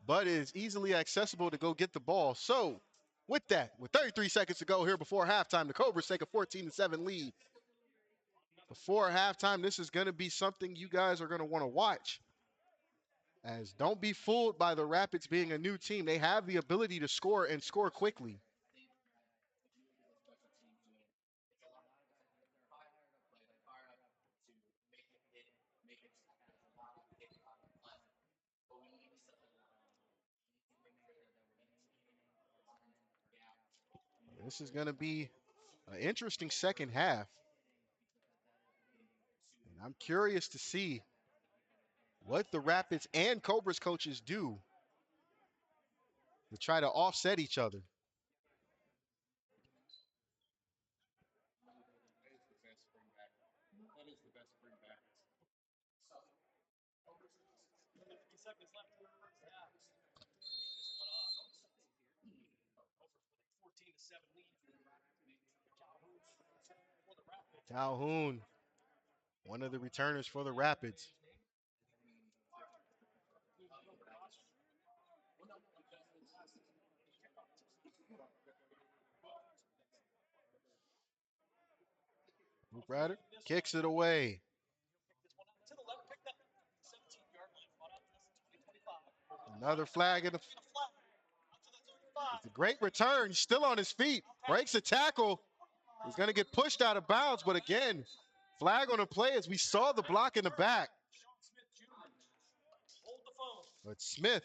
but is easily accessible to go get the ball. So with that, with 33 seconds to go here before halftime, the Cobras take a 14-7 lead. Before halftime, this is going to be something you guys are going to want to watch. As don't be fooled by the Rapids being a new team. They have the ability to score and score quickly. This is going to be an interesting second half. And I'm curious to see what the Rapids and Cobras coaches do to try to offset each other.
Seconds left in the first half. This one off. Over 14-7 lead. For the Rapids.
Calhoun, one of the returners for the Rapids. Hoop Rider kicks it away.
To the left, picked up 17-yard line. Fought out this in 2025.
Another flag in the. It's a great return. Still on his feet. Breaks a tackle. He's going to get pushed out of bounds, but again, flag on the play as we saw the block in the back. But Smith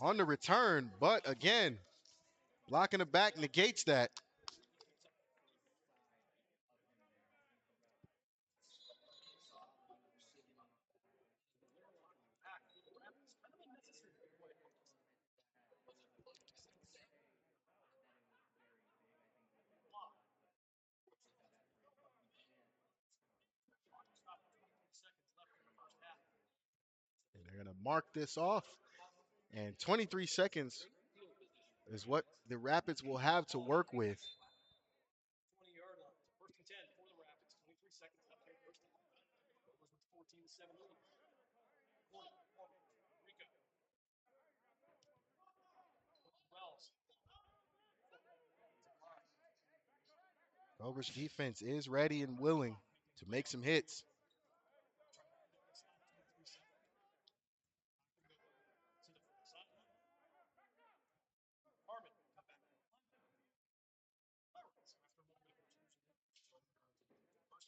on the return, but again, block in the back negates that. And they're going to mark this off. And 23 seconds is what the Rapids will have to work with.
20-yard line. First and 10 for the Rapids. 23 seconds left here. First half. Cobras with 14-7 lead. Rico. Wells.
Cobras defense is ready and willing to make some hits.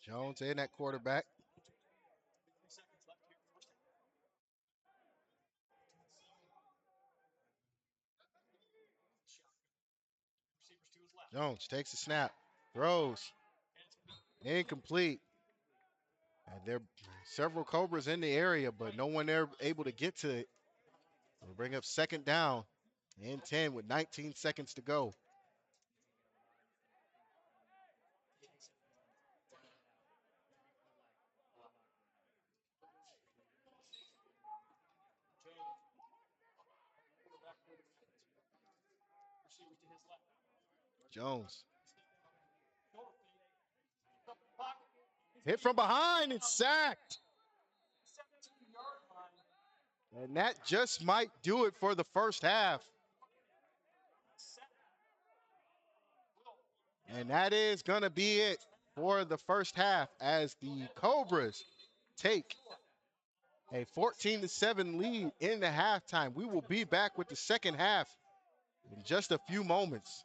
Jones in at quarterback. Jones takes the snap, throws, incomplete. And there are several Cobras in the area, but no one there able to get to it. We'll bring up second down and 10 with 19 seconds to go. Jones. Hit from behind and sacked. And that just might do it for the first half. And that is going to be it for the first half as the Cobras take a 14-7 lead in the halftime. We will be back with the second half in just a few moments.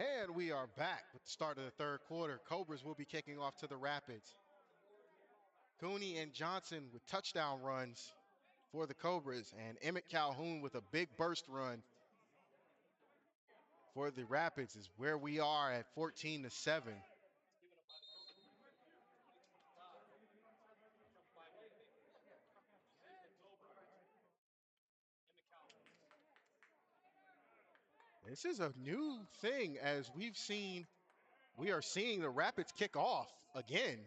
And we are back with the start of the third quarter. Cobras will be kicking off to the Rapids. Cooney and Johnson with touchdown runs for the Cobras, and Emmett Calhoun with a big burst run for the Rapids is where we are at 14-7. This is a new thing as we are seeing the Rapids kick off again.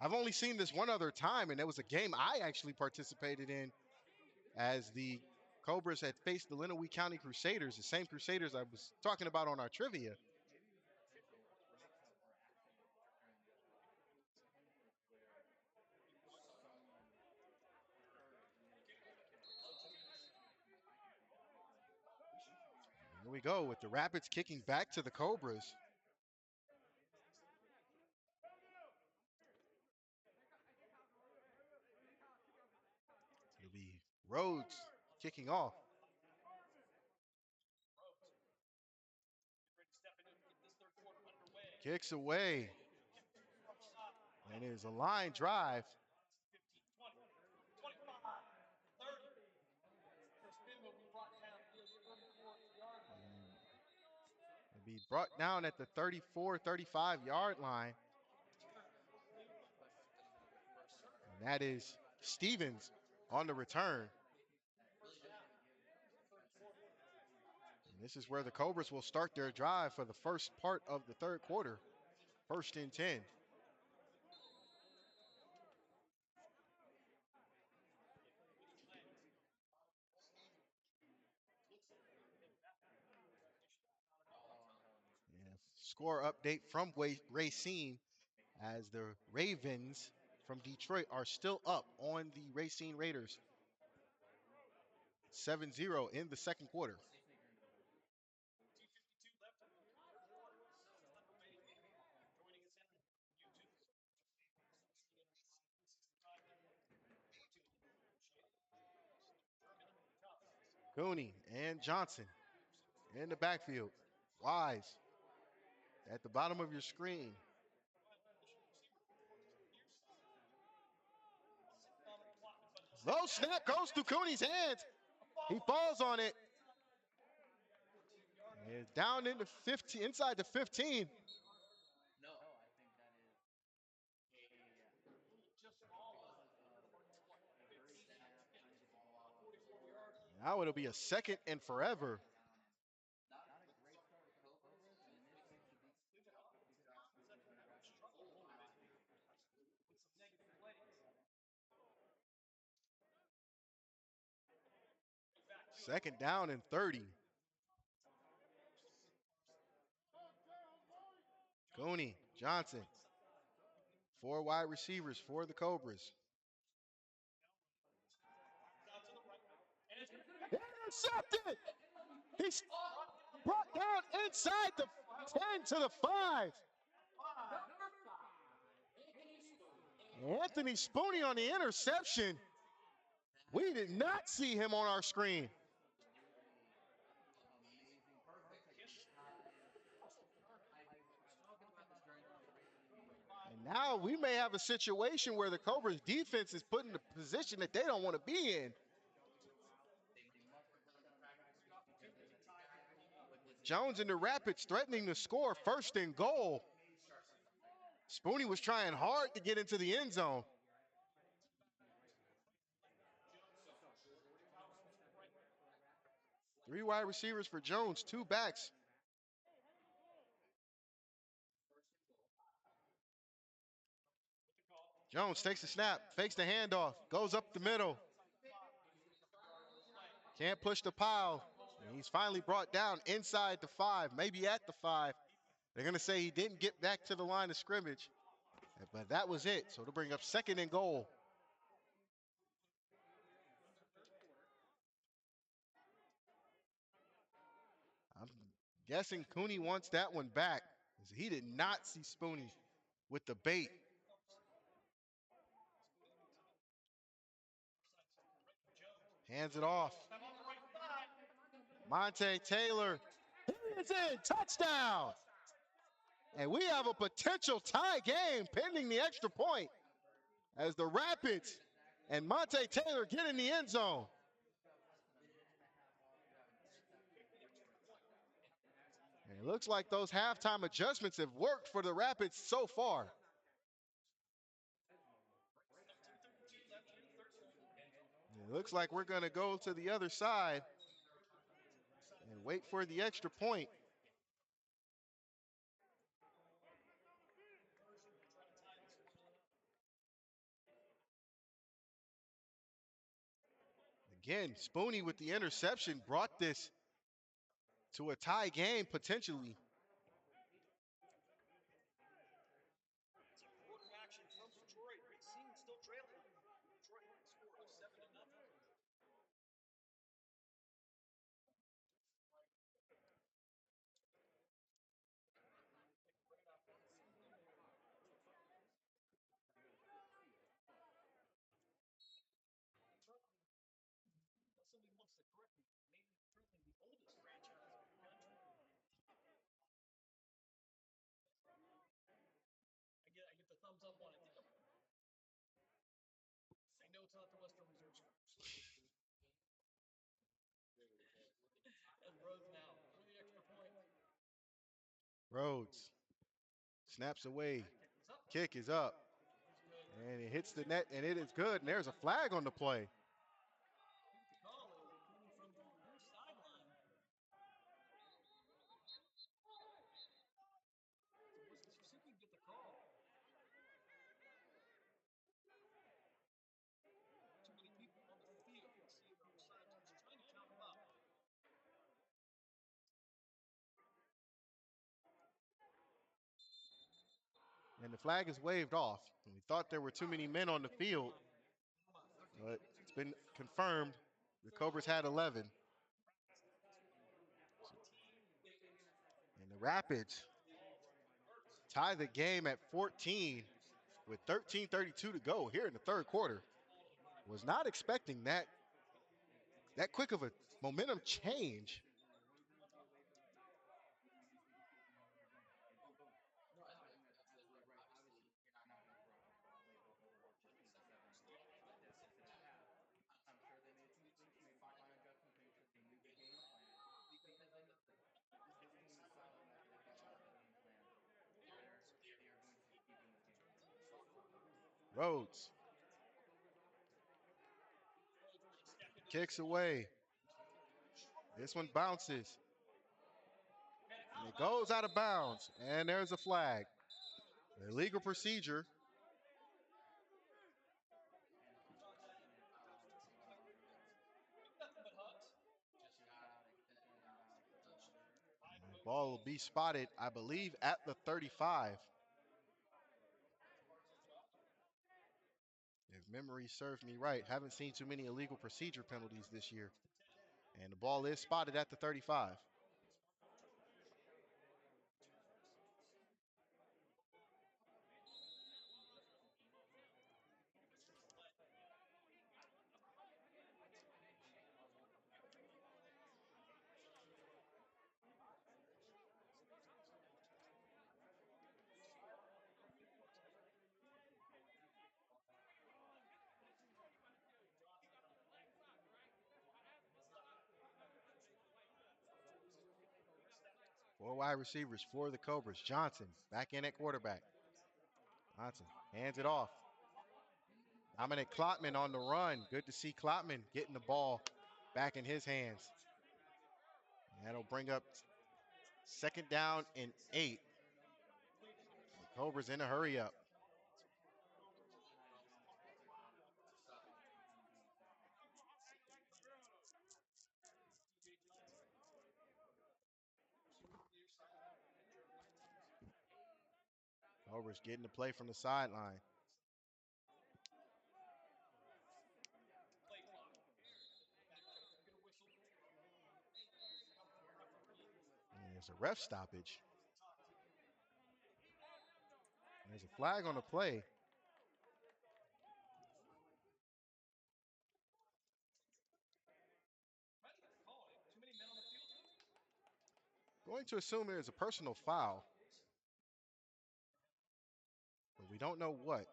I've only seen this one other time, and it was a game I actually participated in as the Cobras had faced the Lenawee County Crusaders, the same Crusaders I was talking about on our trivia. Here we go with the Rapids kicking back to the Cobras. It'll be Rhodes kicking off. Kicks away. And it is a line drive. It'll be brought down at the 34, 35-yard line. And that is Stevens on the return. And this is where the Cobras will start their drive for the first part of the third quarter. 1st and 10. Yeah, score update from Racine as the Ravens from Detroit are still up on the Racine Raiders. 7-0 in the second quarter. Cooney and Johnson in the backfield. Wise at the bottom of your screen. Low snap goes through Cooney's hands. He falls on it. And down in the 15, inside the 15. Now it'll be a 2nd and forever. Second down and 30. Cooney, Johnson. 4 wide receivers for the Cobras. Intercepted! He's brought down inside the 10 to the 5. Anthony Spooney on the interception. We did not see him on our screen. And now we may have a situation where the Cobras defense is put in a position that they don't want to be in. Jones and the Rapids threatening to score 1st and goal. Spooney was trying hard to get into the end zone. 3 wide receivers for Jones, 2 backs. Jones takes the snap, fakes the handoff, goes up the middle. Can't push the pile. And he's finally brought down inside the 5, maybe at the 5. They're going to say he didn't get back to the line of scrimmage, but that was it. So to bring up 2nd and goal. I'm guessing Cooney wants that one back. He did not see Spooney with the bait. Hands it off. Monte Taylor is in. Touchdown. And we have a potential tie game pending the extra point as the Rapids and Monte Taylor get in the end zone. And it looks like those halftime adjustments have worked for the Rapids so far. It looks like we're going to go to the other side and wait for the extra point. Again, Spooney with the interception brought this to a tie game potentially.
Quarter action from Detroit. Racine still trailing. Detroit with the score of 7-0. Somebody wants to correct me. Maybe currently the oldest franchise in the country. I get the thumbs up on it. I know it's not the Western Reserve Scholars. And Rhodes now for the extra point.
Rhodes snaps away. Kick is up. And it hits the net, and it is good. And there's a flag on the play.
Coming from the near sideline. So see if we can get the call. Too many people on the field. Let's see if both sides are just trying to count them up.
And the flag is waved off. We thought there were too many men on the field, but it's been confirmed the Cobras had 11. And the Rapids tie the game at 14 with 13:32 to go here in the third quarter. Was not expecting that quick of a momentum change. Rhodes kicks away. This one bounces. And it goes out of bounds. And there's a flag. Illegal procedure. And the ball will be spotted, I believe, at the 35. If memory serves me right, haven't seen too many illegal procedure penalties this year. And the ball is spotted at the 35. Four wide receivers for the Cobras. Johnson back in at quarterback. Johnson hands it off. Dominic Klotman on the run. Good to see Klotman getting the ball back in his hands. That'll bring up second down and 8. The Cobras in a hurry up. Cobras getting the play from the sideline. And there's a ref stoppage. There's a flag on the play. Going to assume it is a personal foul, but we don't know what.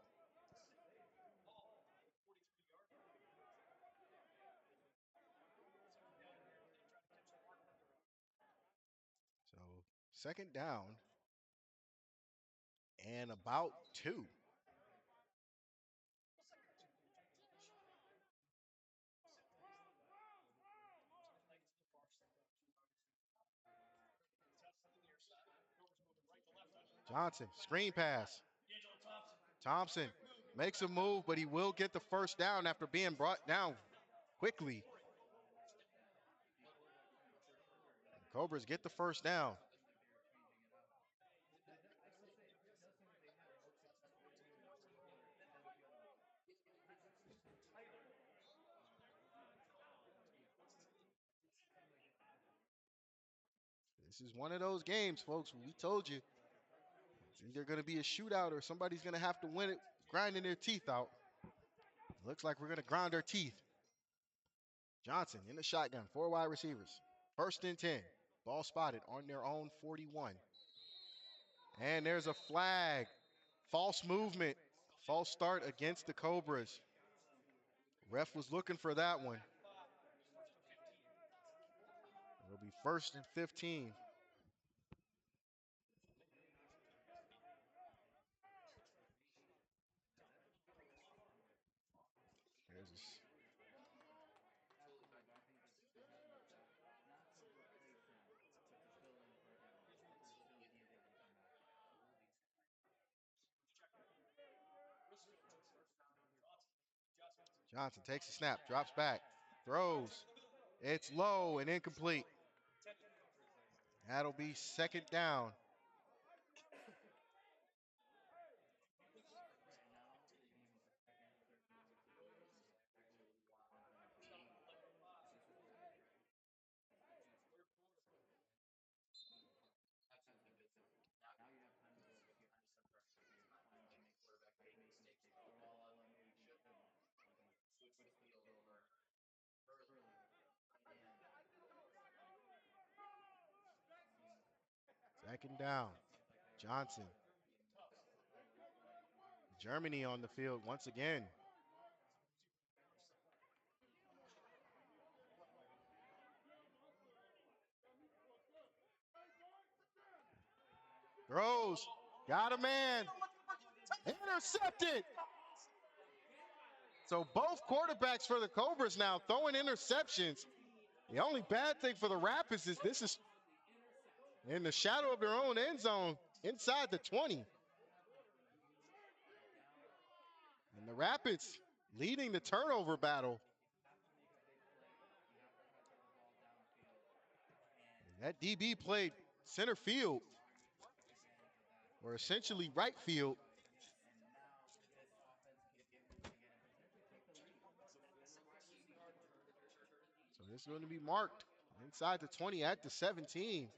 So second down and about 2. Johnson, screen pass. Thompson makes a move, but he will get the first down after being brought down quickly. Cobras get the first down. This is one of those games, folks. We told you it's either going to be a shootout or somebody's going to have to win it grinding their teeth out. Looks like we're going to grind our teeth. Johnson in the shotgun, 4 wide receivers. First and 10. Ball spotted on their own 41. And there's a flag. False movement. False start against the Cobras. Ref was looking for that one. It'll be first and 15. There's Johnson takes a snap, drops back, throws. It's low and incomplete. That'll be second down. Second down. Johnson. Germany on the field once again. Throws. Got a man. Intercepted. So both quarterbacks for the Cobras now throwing interceptions. The only bad thing for the Rapids is this is in the shadow of their own end zone inside the 20. And the Rapids leading the turnover battle. That DB played center field, or essentially right field. So this is going to be marked inside the 20 at the 17.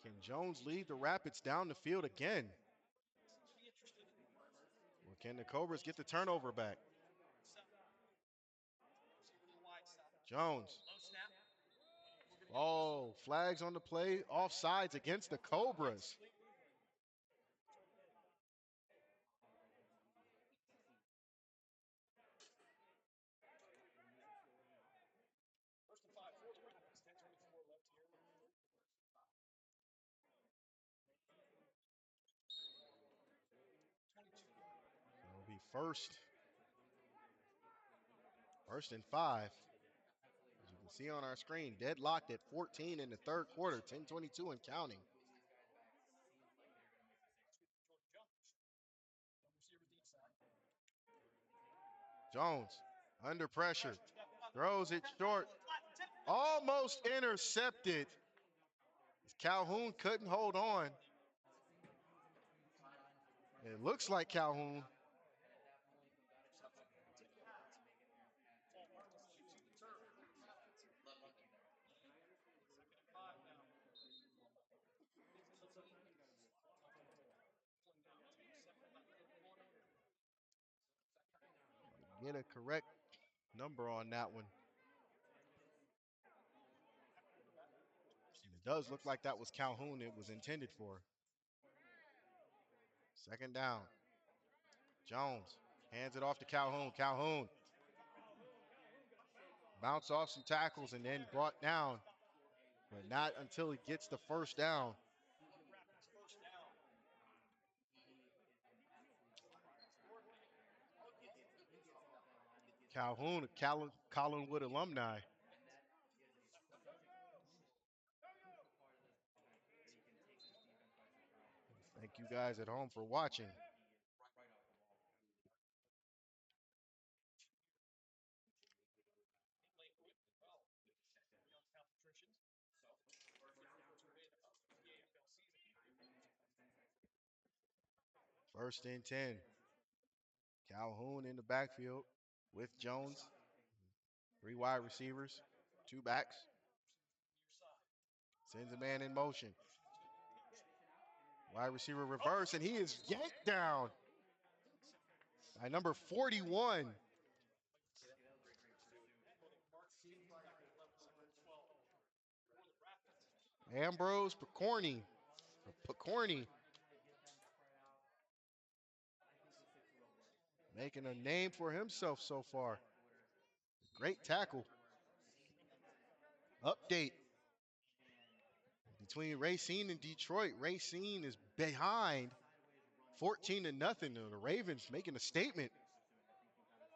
Can Jones lead the Rapids down the field again? Or can the Cobras get the turnover back? Jones. Oh, flags on the play, offsides against the Cobras. It'll be first and 5. As you can see on our screen, deadlocked at 14 in the third quarter, 10:22 and counting. Jones under pressure, throws it short, almost intercepted. Calhoun couldn't hold on. It looks like Calhoun. get a correct number on that one. It does look like that was Calhoun it was intended for. Second down. Jones hands it off to Calhoun. Calhoun bounce off some tackles and then brought down, but not until he gets the first down. Calhoun, a Collinwood alumni. Thank you guys at home for watching. First and 10. Calhoun in the backfield with Jones. 3 wide receivers, 2 backs. Sends a man in motion. Wide receiver reverse, and he is yanked down by number 41. Ambrose Picorni, making a name for himself so far. Great tackle. Update between Racine and Detroit. Racine is behind 14 to nothing. The Ravens making a statement.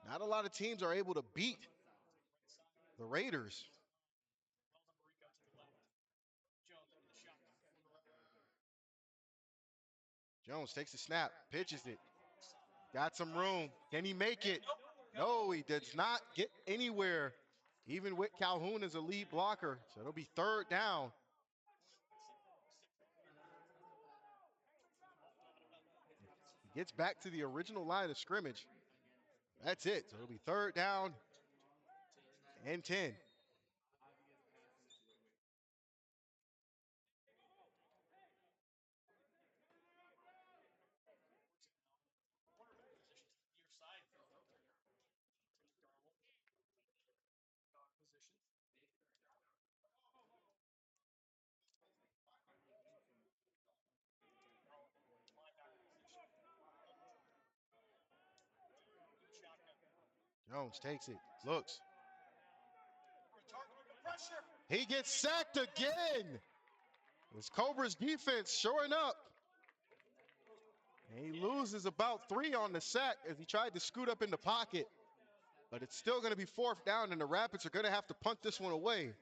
Not a lot of teams are able to beat the Raiders. Jones takes a snap, pitches it. Got some room. Can he make it? No, he does not get anywhere, even with Calhoun as a lead blocker. So it'll be third down. He gets back to the original line of scrimmage. That's it. So it'll be third down and 10. Jones takes it, looks. He gets sacked again. It's Cobras defense showing up. And he loses about 3 on the sack as he tried to scoot up in the pocket. But it's still going to be fourth down, and the Rapids are going to have to punt this one away.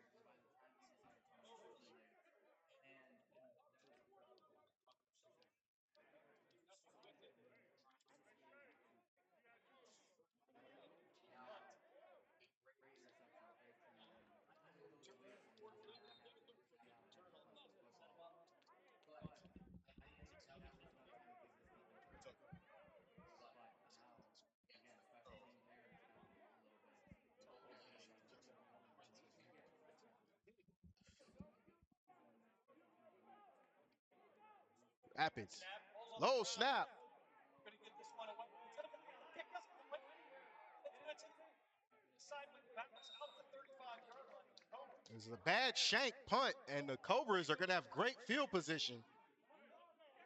Rapids. Low snap. This is a bad shank punt, and the Cobras are going to have great field position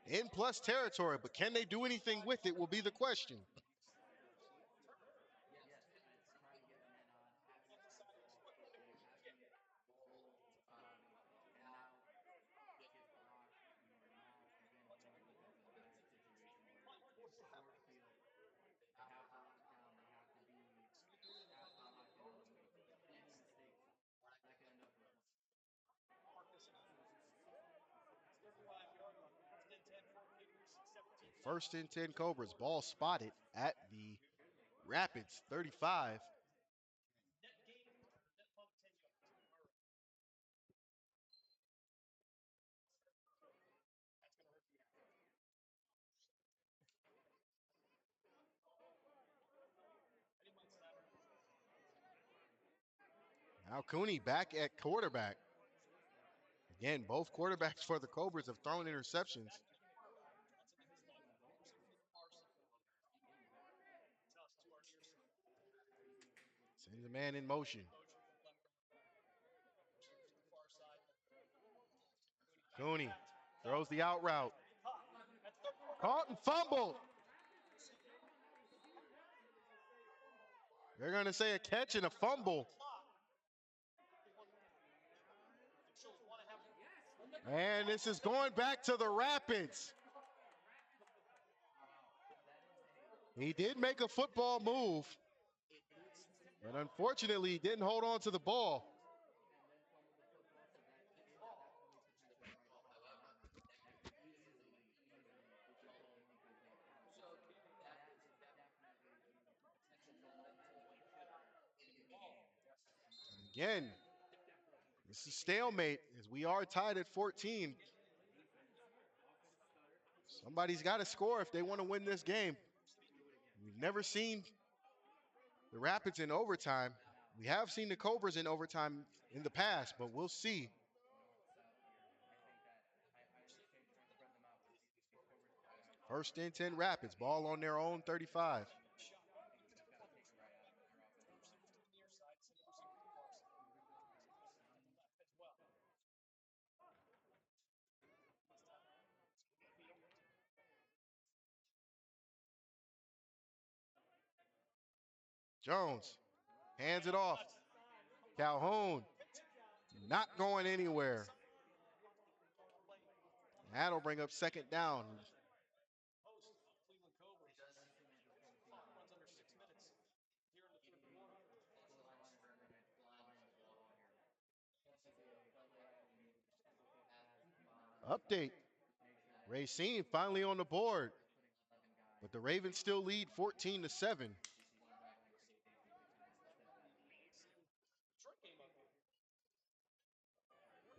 in plus territory, but can they do anything with it will be the question. First and 10 Cobras. Ball spotted at the Rapids 35. Now Cooney back at quarterback. Again, both quarterbacks for the Cobras have thrown interceptions. The man in motion. Cooney throws the out route. Caught and fumbled. They're going to say a catch and a fumble. And this is going back to the Rapids. He did make a football move, but unfortunately he didn't hold on to the ball. Again, this is stalemate as we are tied at 14. Somebody's got to score if they want to win this game. We've never seen the Rapids in overtime. We have seen the Cobras in overtime in the past, but we'll see. First and 10 Rapids, ball on their own 35. Jones hands it off. Calhoun not going anywhere. That'll bring up second down. Update. Racine finally on the board, but the Ravens still lead 14-7.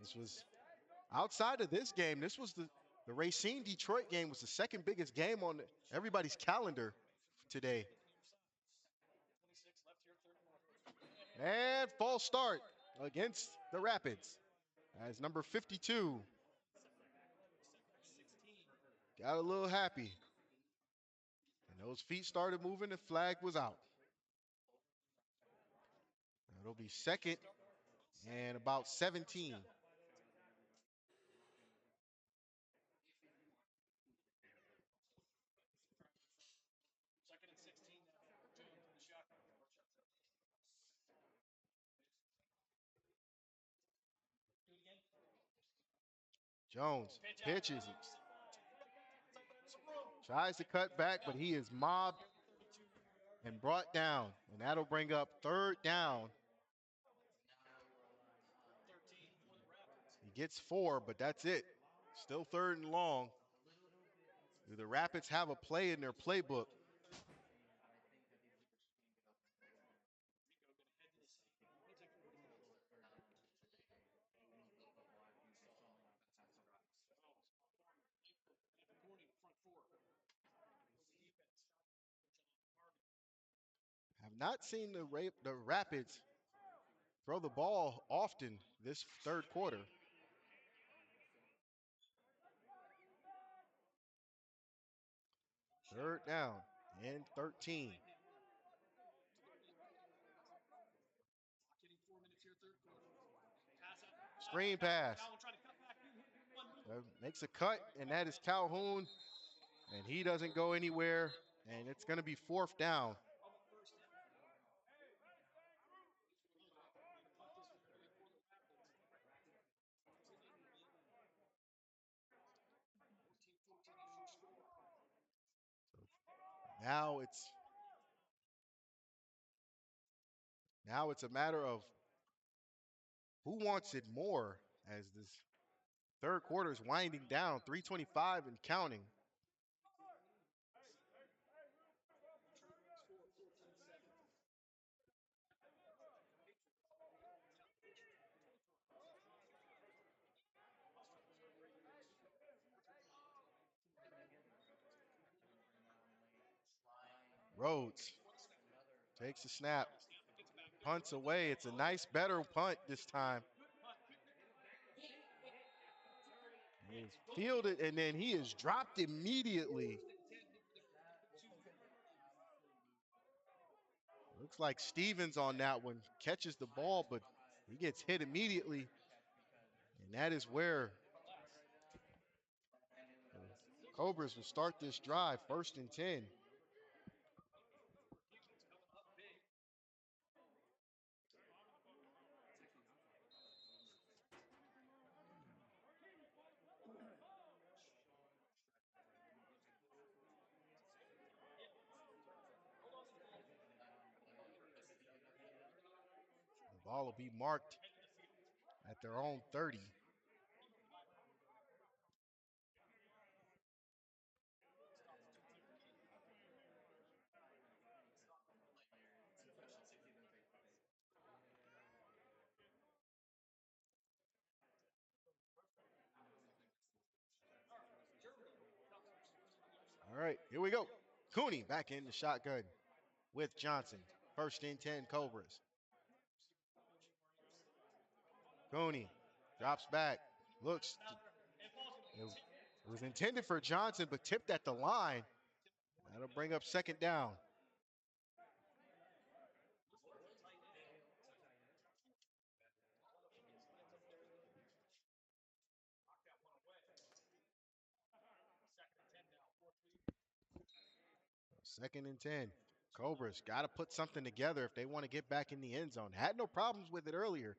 This was outside of this game. This was the Racine Detroit game was the second biggest game on everybody's calendar today. And false start against the Rapids as number 52 got a little happy. And those feet started moving, the flag was out. It'll be second and about 17. Jones pitches it. Tries to cut back, but he is mobbed and brought down. And that'll bring up third down. He gets 4, but that's it. Still third and long. Do the Rapids have a play in their playbook? Have not seen the Rapids throw the ball often this third quarter. Third down and 13. Screen pass. Makes a cut, and that is Calhoun, and he doesn't go anywhere, and it's going to be fourth down. Now it's a matter of who wants it more as this third quarter is winding down, 3:25 and counting. Rhodes takes the snap, punts away. It's a nice, better punt this time. He's fielded, and then he is dropped immediately. Looks like Stevens on that one catches the ball, but he gets hit immediately. And that is where the Cobras will start this drive, 1st and 10. The ball will be marked at their own 30. All right, here we go. Cooney back in the shotgun with Johnson. 1st and 10 Cobras. Cooney drops back, looks. It was intended for Johnson, but tipped at the line. That'll bring up 2nd down. Second and 10. Cobras got to put something together if they want to get back in the end zone. Had no problems with it earlier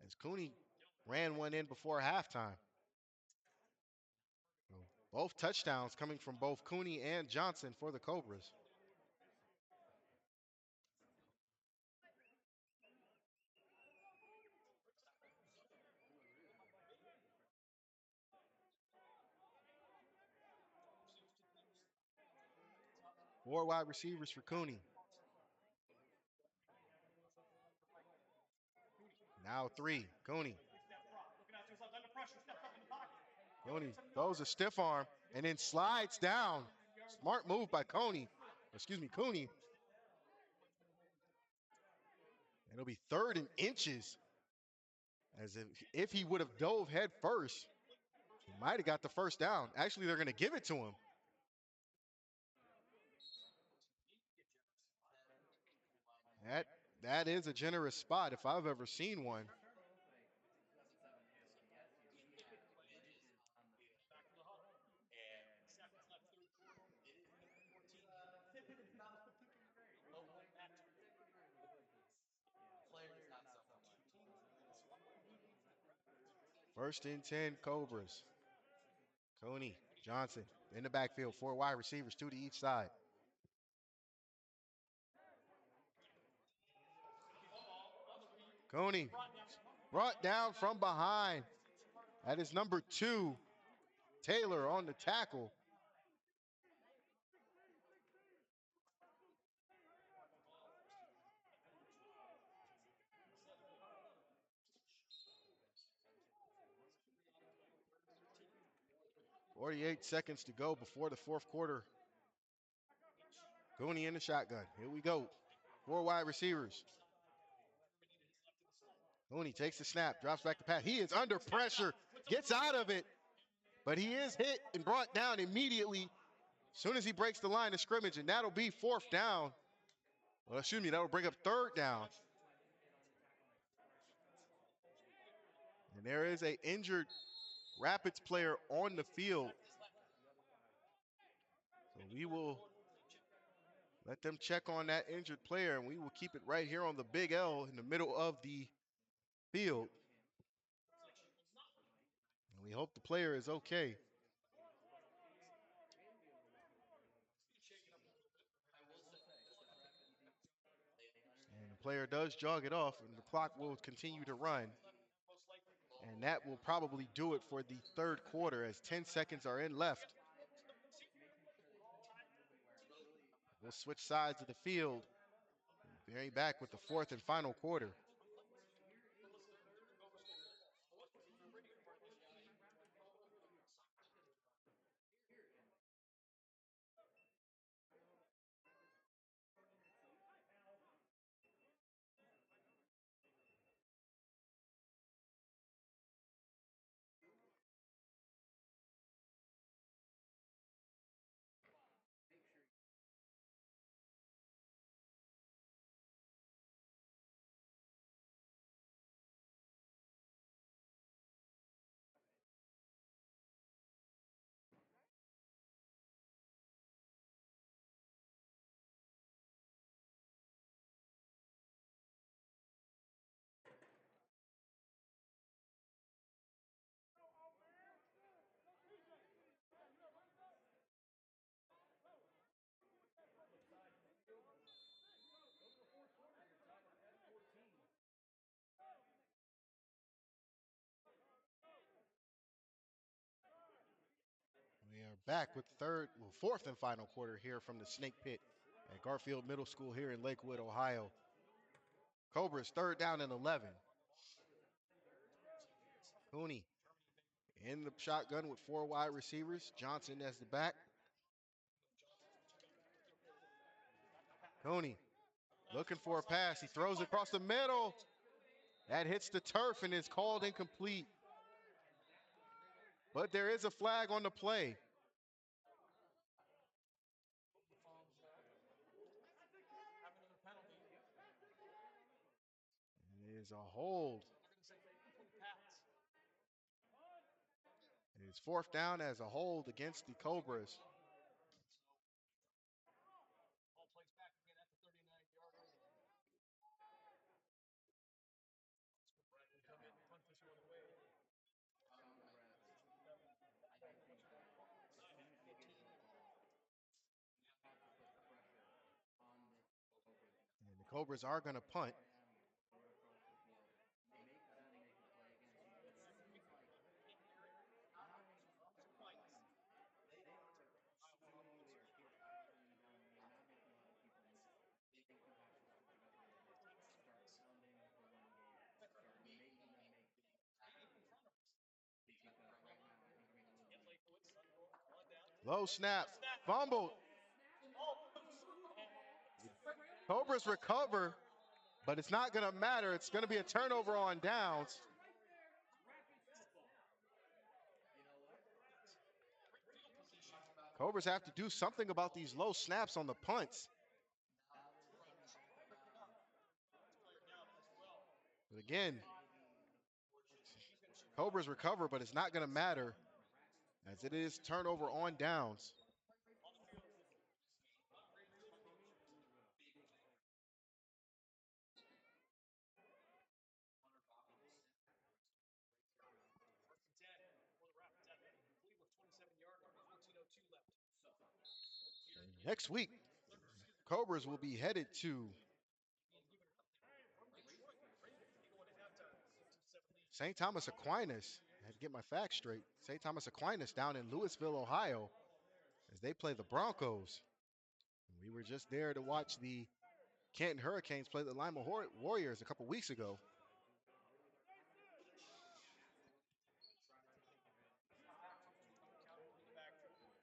as Cooney ran one in before halftime. So both touchdowns coming from both Cooney and Johnson for the Cobras. Four wide receivers for Cooney. Now 3. Cooney. Cooney throws a stiff arm and then slides down. Smart move by Cooney. Cooney. It'll be 3rd and inches. As if he would have dove head first, he might have got the 1st down. Actually, they're going to give it to him. That is a generous spot if I've ever seen one. First and 10 Cobras. Coney, Johnson in the backfield. 4 wide receivers, 2 to each side. Coney brought down from behind. That is number 2, Taylor on the tackle. .48 seconds to go before the 4th quarter. Cooney in the shotgun. Here we go. 4 wide receivers. Cooney takes the snap, drops back to pass. He is under pressure, gets out of it, but he is hit and brought down immediately as soon as he breaks the line of scrimmage, and that'll be 4th down. Well, that'll bring up 3rd down. And there is an injured Rapids player on the field. So we will let them check on that injured player, and we will keep it right here on the Big L in the middle of the field. And we hope the player is okay. And the player does jog it off, and the clock will continue to run. And that will probably do it for the 3rd quarter as 10 seconds are in left. We'll switch sides of the field. Be back with the 4th and final quarter. We're back with fourth and final quarter here from the Snake Pit at Garfield Middle School here in Lakewood, Ohio. Cobras 3rd down and 11. Cooney in the shotgun with 4 wide receivers. Johnson as the back. Cooney looking for a pass. He throws across the middle. That hits the turf and is called incomplete. But there is a flag on the play.
Have another penalty.
It is a hold.
They're going to say incomplete pass.
It's 4th down as a hold against the Cobras.
Ball plays back again at the 39-yard line. Brad can come in and punt this one away.
Telling the refs, I do think that as soon as you get to the ball, you have to put pressure on this Cobra.
And the Cobras are going to punt.
Right avenue, right across the field. Make them make a play against you because it seems like not only just Aquinas, they are showing they are hit harder than down and they're not making a lot of people miss. I think you have to switch it up a little bit. Start pounding the run game. Start making them make because right now I think you're going to lose the lead.
Low snap. Fumbled. Cobras recover, but it's not going to matter. It's going to be a turnover on downs.
You know what?
Cobras have to do something about these low snaps on the punts.
Now they're deciding to make a run.
But again,
Maybe the
Cobras recover, but it's not going to matter as it is turnover on downs. Next week, Cobras will be headed to St. Thomas Aquinas. I had to get my facts straight. St. Thomas Aquinas down in Louisville, Ohio, as they play the Broncos. We were just there to watch the Canton Hurricanes play the Lima Warriors a couple weeks ago.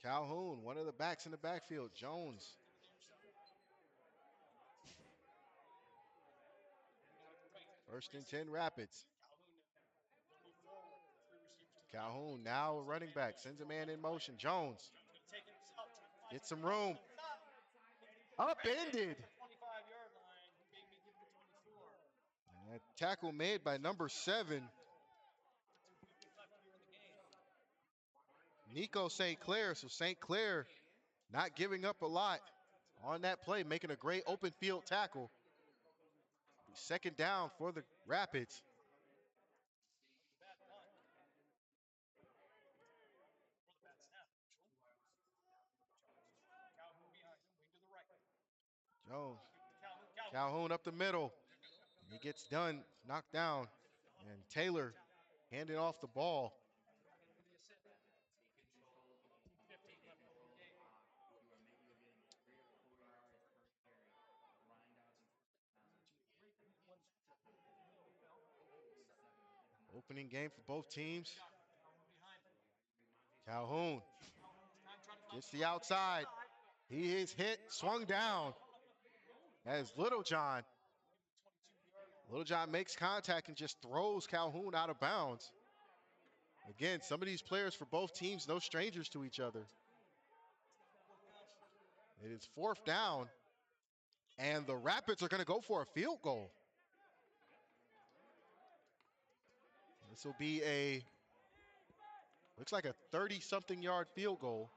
Calhoun, one of the backs in the backfield. Jones. First and 10 Rapids. Calhoun now a running back. Sends a man in motion. Jones gets some room. Upended.
25-yard line. He may be given the 24.
And that tackle made by number 7.
Left here in the game.
Nico St. Clair. So St. Clair not giving up a lot on that play, making a great open field tackle. 2nd down for the Rapids.
Bad punt. Or the bad snap, actually. Calhoun behind him, wing to the right.
Jones.
Calhoun.
Calhoun up the middle. He gets done, knocked down. And Taylor handing off the ball.
you control the game, you can control the clock. You are maybe you're getting 3 or 4 yards per carry. Grind out these first downs. Hopefully 7. If not,
Opening game for both teams.
Behind him.
Calhoun
Time trying to
gets the outside. He is hit, swung down as Littlejohn. Littlejohn makes contact and just throws Calhoun out of bounds. Again, some of these players for both teams, no strangers to each other. It is 4th down, and the Rapids are going to go for a field goal. This will be looks like a 30-something yard field goal.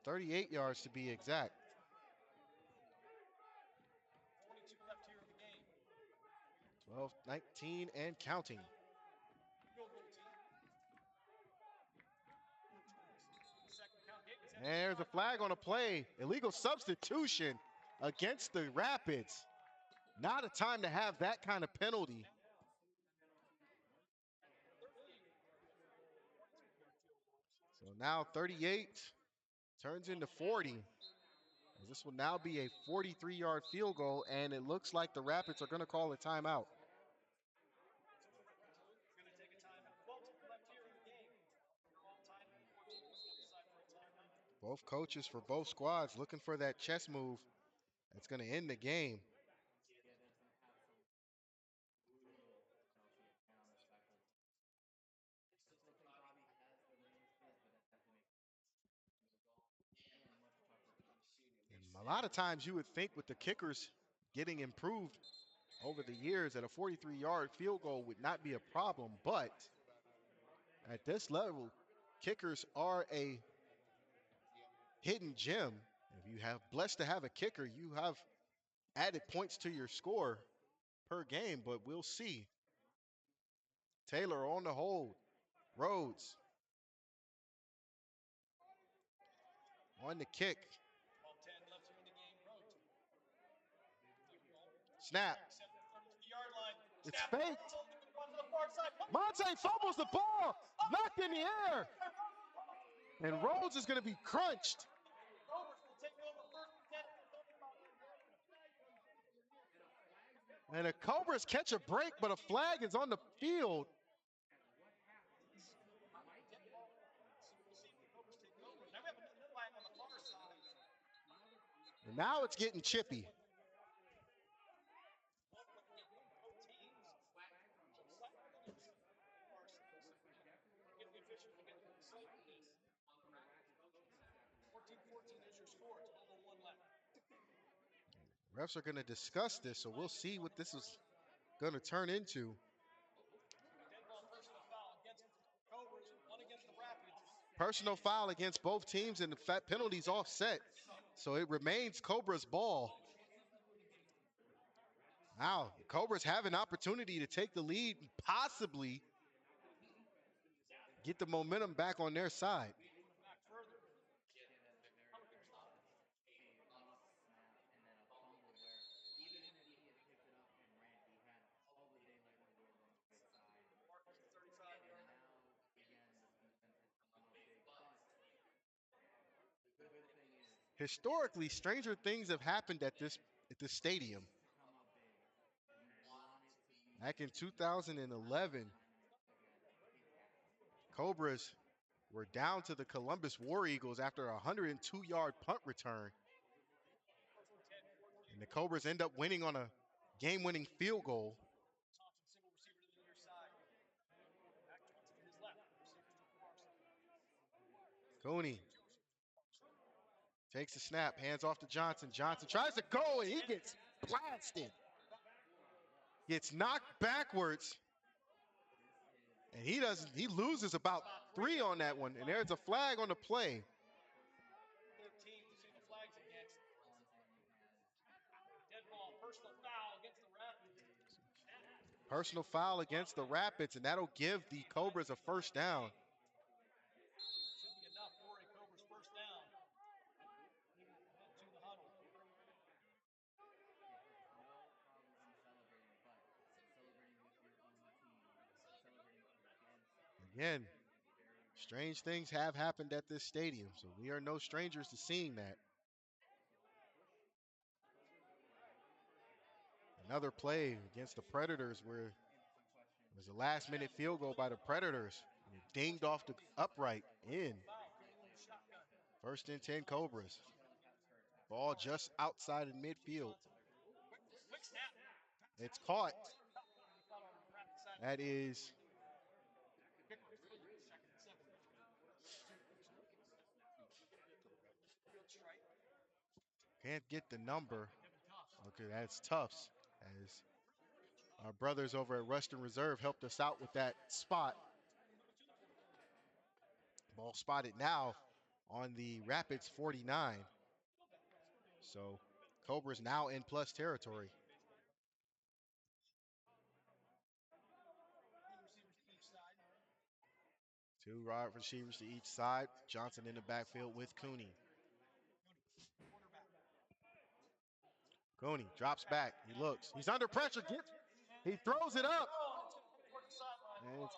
38 yards to be exact.
22 left here in the game.
12, 19, and counting.
Field goal team. Second count hit.
And there's a flag on a play. Illegal substitution against the Rapids. Not a time to have that kind of penalty. now 38 turns into 40. This will now be a 43-yard field goal, and it looks like the Rapids are going to call a timeout.
Going to take a timeout. 12:10 left here in the game. They're all tied at 14. We're going to decide for a timeout.
Both coaches for both squads looking for that chess move that's going to end the game.
Yeah, that's an absolute brutal penalty and on the special. I still think Bobby has the range for it, but that definitely makes field goal and much tougher to do.
And a lot of times you would think with the kickers getting improved over the years that a 43-yard field goal would not be a problem, but at this level, kickers are a hidden gem. If you have blessed to have a kicker, you have added points to your score per game, but we'll see. Taylor on the hold. Rhodes on the kick.
12:10 left here in the game. Rhodes.
Snap.
Accept the 33-yard line.
It's
Snap.
faked.
On the far side.
Monte fumbles the ball. Knocked in the air. And Rhodes is going to be crunched.
Cobras will take over first and 10.
And the Cobras catch a break, but a flag is on the field.
Now we have another flag on the far side.
And now it's getting chippy.
Both teams. Get the officials to get the facilities. 14-14 is your score. 12:01 left.
Refs are going to discuss this, so we'll see what this is going to turn into.
Dead ball personal foul against Cobras, one against the Rapids.
Personal foul against both teams, and the penalty's offset. So it remains Cobra's ball. Now, Cobras have an opportunity to take the lead and possibly get the momentum back on their side.
Back further.
Yeah, that's very, very tough. A lost snap and then a fumble where even if he had picked it up and ran, he had all the daylight in the world on the right side.
35-yard
And now, again, this defense has to come up big. But the good thing is,
Historically, stranger things have happened at this stadium.
to come up big. You want it to be
Back in
a
2011,
time, and again, it has.
Cobras were down to the Columbus War Eagles after a 102-yard punt return. And the Cobras end up winning on a game-winning field goal.
Thompson, single receiver to the near side. Back Johnson to his left. Receivers to the far side.
Cooney takes the snap, hands off to Johnson. Johnson tries to go, and he gets blasted. Gets knocked backwards. And he loses about 3 on that one. And there's a flag on the play.
13, you see the flags against. Dead ball, personal foul against the Rapids.
Personal foul against the Rapids, and that'll give the Cobras a first down.
Should be enough for a Cobras first down. Head to the huddle.
No problem in celebrating, but celebrating with your own team, celebrating against
Again,
very
strange things have happened at this stadium, so we are no strangers to seeing that. Another play against the Predators where it was a last-minute field goal by the Predators. And it dinged off the upright in. First and 10 Cobras. Ball just outside of midfield.
Quick snap.
It's caught. That is can't get the number. Okay, that's Tufts. As our brothers over at Ruston Reserve helped us out with that spot. Ball spotted now on the Rapids 49. So Cobras now in plus territory. Two wide receivers to each side. Johnson in the backfield with Cooney. Cooney drops back. He looks. He's under pressure. He throws it up. And it's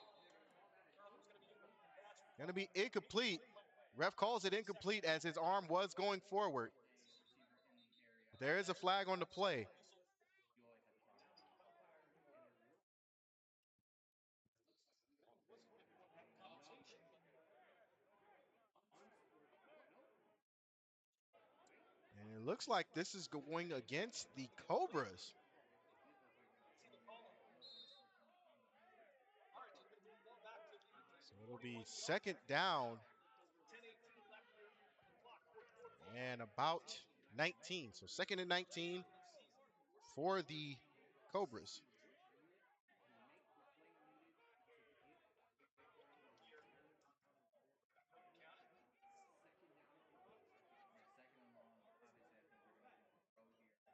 going to be incomplete. Ref calls it incomplete as his arm was going forward.
a receiver in the area.
There is a flag on the play.
You always have to talk about it. Another unscored penalty.
And it looks like this is going against the Cobras.
It looks like they're playing another unfortunate conduct here.
So it'll be second down and about 19. So second and 19 for the Cobras.
To make the play needed to get second down or more, or second and long. Obviously, I think they're going to do the throw here. You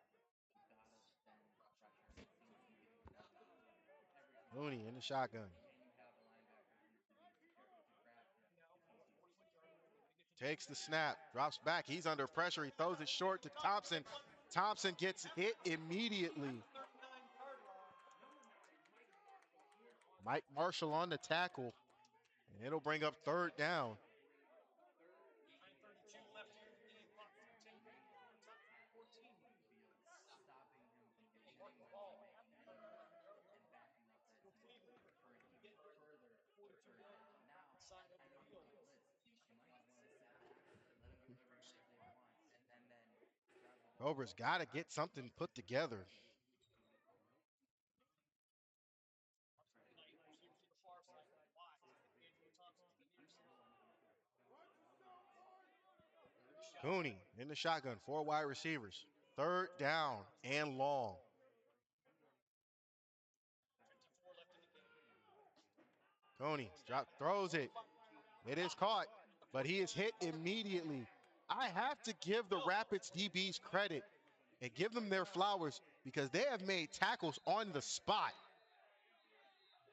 gotta send pressure. It seems to be getting to that point where every single
Mooney in the
time,
shotgun.
and you have a linebacker in a position to grab him, it's easier.
Takes the snap, drops back. He's under pressure. He throws it short to Thompson. Thompson gets hit immediately. Mike Marshall on the tackle, and it'll bring up third down.
Third major tackle on the field, stopping him from getting anywhere, from making any moves, and backing up that team for an even further third down. Now, I know you want to blitz. You might just want to sit back, let them get whatever yards they want, and then grab the ball.
Cobras got to get something put together. Cooney in the shotgun, 4 wide receivers. Third down and long. Coney throws it. It is caught, but he is hit immediately. I have to give the Rapids DBs credit and give them their flowers because they have made tackles on the spot.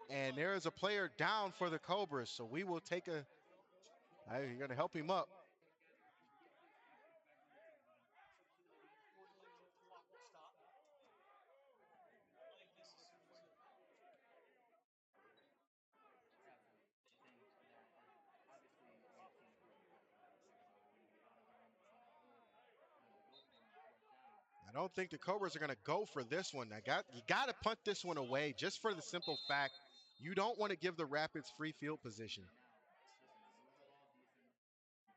And there is a player down for the Cobras, so we will take a. You're going to help him up.
Absolutely. I think that is obviously we've seen it from a couple times here. So when you get out of bounds on that play, you go for it on fourth down.
I don't think the Cobras are going to go for this one. You got to punt this one away just for the simple fact you don't want to give the Rapids free field position.
Now, listen, you move the ball decent.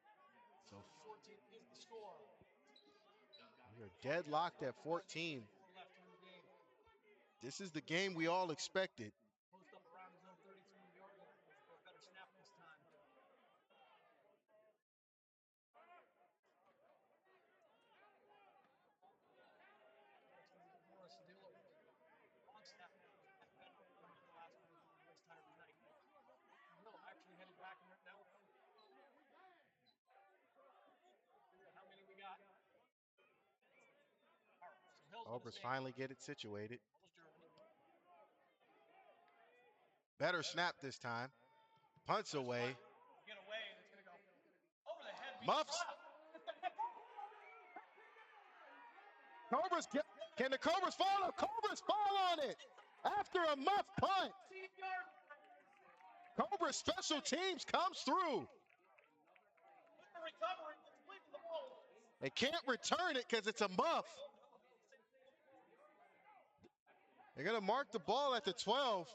You
So
don't have to lose the ball. You've got to
we're
keep it
deadlocked at
close.
14. This is the game we all expected.
Post up around his own 33-yard line. Goes for a better snap this time. Morris Adilo. Long snap. Last one was time tonight. Adilo actually headed back and went now. How many we got? All right, so Hill's
Cobras finally get it situated. Better snap this time. Punts away.
Get away, and it's going to go over the head.
Muffs. Cobras, can the Cobras fall? The Cobras fall on it after a muff punt. Cobras special teams comes through. They can't return it because it's a muff. They're going to mark the ball at the 12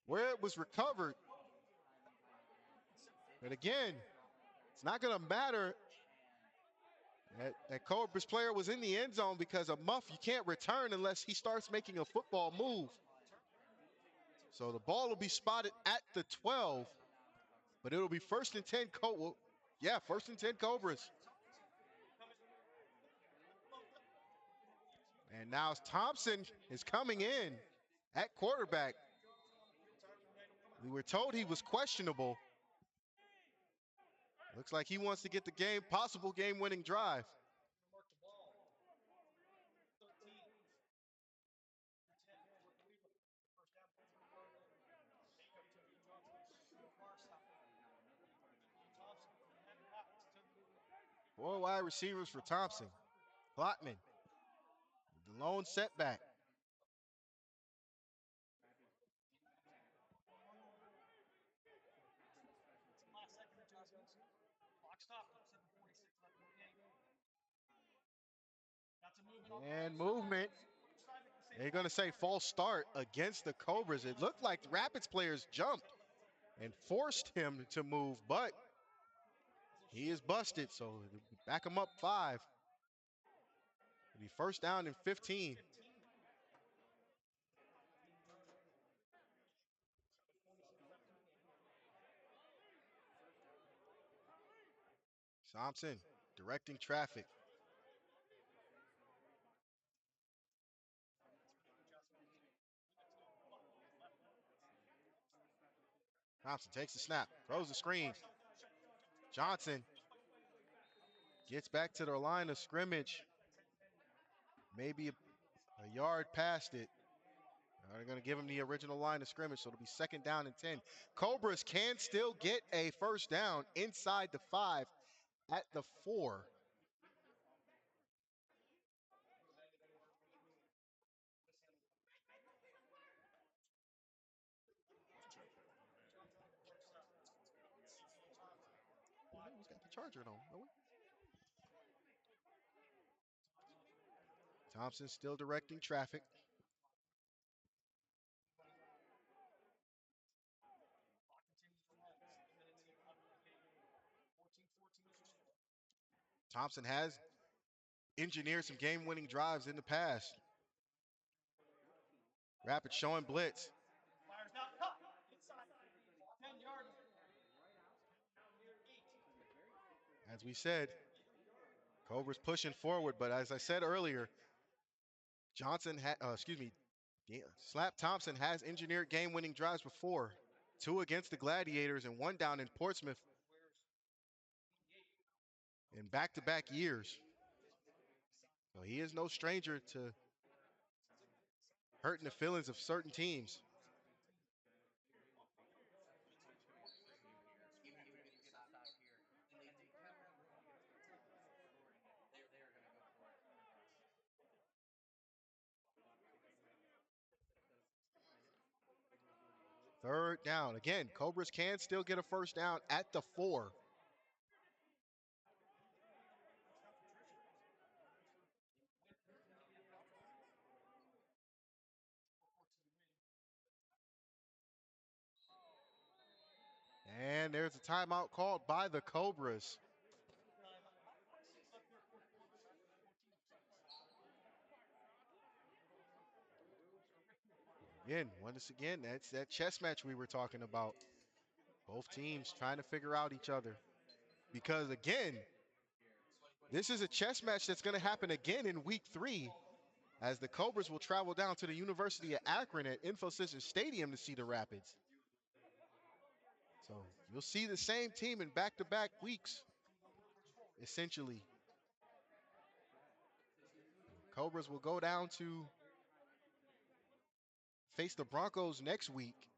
where it was recovered. But again, it's not going to matter. That Cobras player was in the end zone because a muff you can't return unless he starts making a football move. So the ball will be spotted at the 12, but it'll be first and 10. First and 10 Cobras. And now Thompson is coming in at quarterback. We were told he was questionable. Looks like he wants to get the possible game-winning drive. Four wide receivers for Thompson. Blotman, the lone setback.
stop. 7:46 left in the game. Got some movement on the
And
outside.
movement.
Coach Simon can say
They're going to say false start against the Cobras. It looked like Rapids players jumped and forced him to move, but he is busted, so back him up 5. It'll be first down and 15.
15. 7:46 left in the game.
Thompson directing traffic.
That's with the adjustment. Units going flat to the left.
Thompson takes the snap, throws the screen. Johnson gets back to the line of scrimmage. Maybe a yard past it. They're going to give him the original line of scrimmage, so it'll be second down and 10. Cobras can still get a first down inside the 5 at the 4.
Check that one, man.
He's got the charger on. Thompson still directing traffic.
Clock continues to roll. 7 minutes left in the game. 14-14 is your score.
Thompson has engineered some game-winning drives in the past. Rapids showing blitz.
Fires now cut inside 10-yard line. 8.
As we said, Cobras pushing forward, but as I said earlier, Slap Thompson has engineered game-winning drives before. 2 against the Gladiators and 1 down in Portsmouth in back-to-back years. So he is no stranger to hurting the feelings of certain teams.
Even if you get a stop here, and they have an opportunity to get a first down and start scoring it, they're going to go for it regardless.
Third down. Again, Cobras can still get a first down at the 4. And there's a timeout called by the Cobras.
5:46 left here, fourth quarter. 14-6.
Once again, that's that chess match we were talking about. Both teams trying to figure out each other. Because again, this is a chess match that's going to happen again in week 3, as the Cobras will travel down to the University of Akron at Infosys Stadium to see the Rapids. So you'll see the same team in back-to-back weeks, essentially. Cobras will go down to face the Broncos next week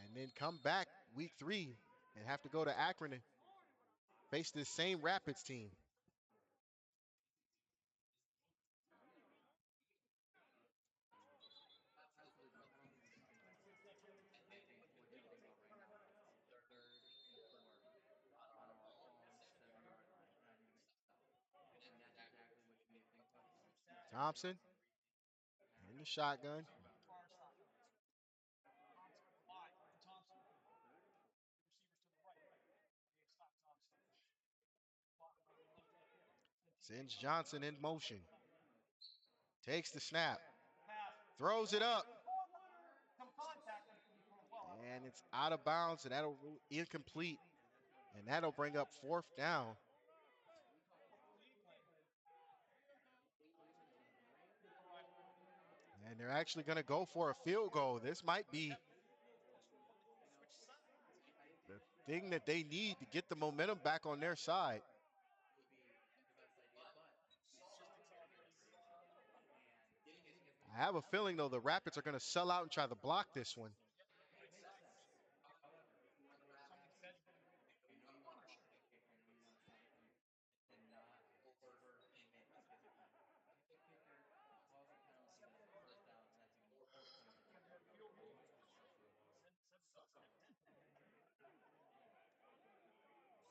and then come back week 3 and have to go to Akron and face this same Rapids team.
Absolutely, no problem with that. I think what you think about right now is third and 4 on our own 7-yard line. We're not going to make a stop. And that's exactly what you need to think about going into the second
Thompson
half.
in the shotgun.
Far side. Thompson wide. From Thompson. Receivers to the right. They stop Thompson. Clock on the left.
Sends Johnson in motion. Takes the snap.
Pass.
Throws it up.
Some contact and it's going to throw well.
And it's out of bounds, and that'll incomplete. And that'll bring up fourth down. And they're actually going to go for a field goal. This might be the thing that they need to get the momentum back on their side.
Would be the best idea, but we still have to be creative. And getting it as
I have a feeling, though, the Rapids are going to sell out and try to block this one.
makes sense. However, if you are the Rapids, you know you want to block that kicker, you know you want to stop them and not overcommit to giving him a quick kicker, cause a penalty, then it's a first down, and that's even more points that you can give up on the defensive side of the ball.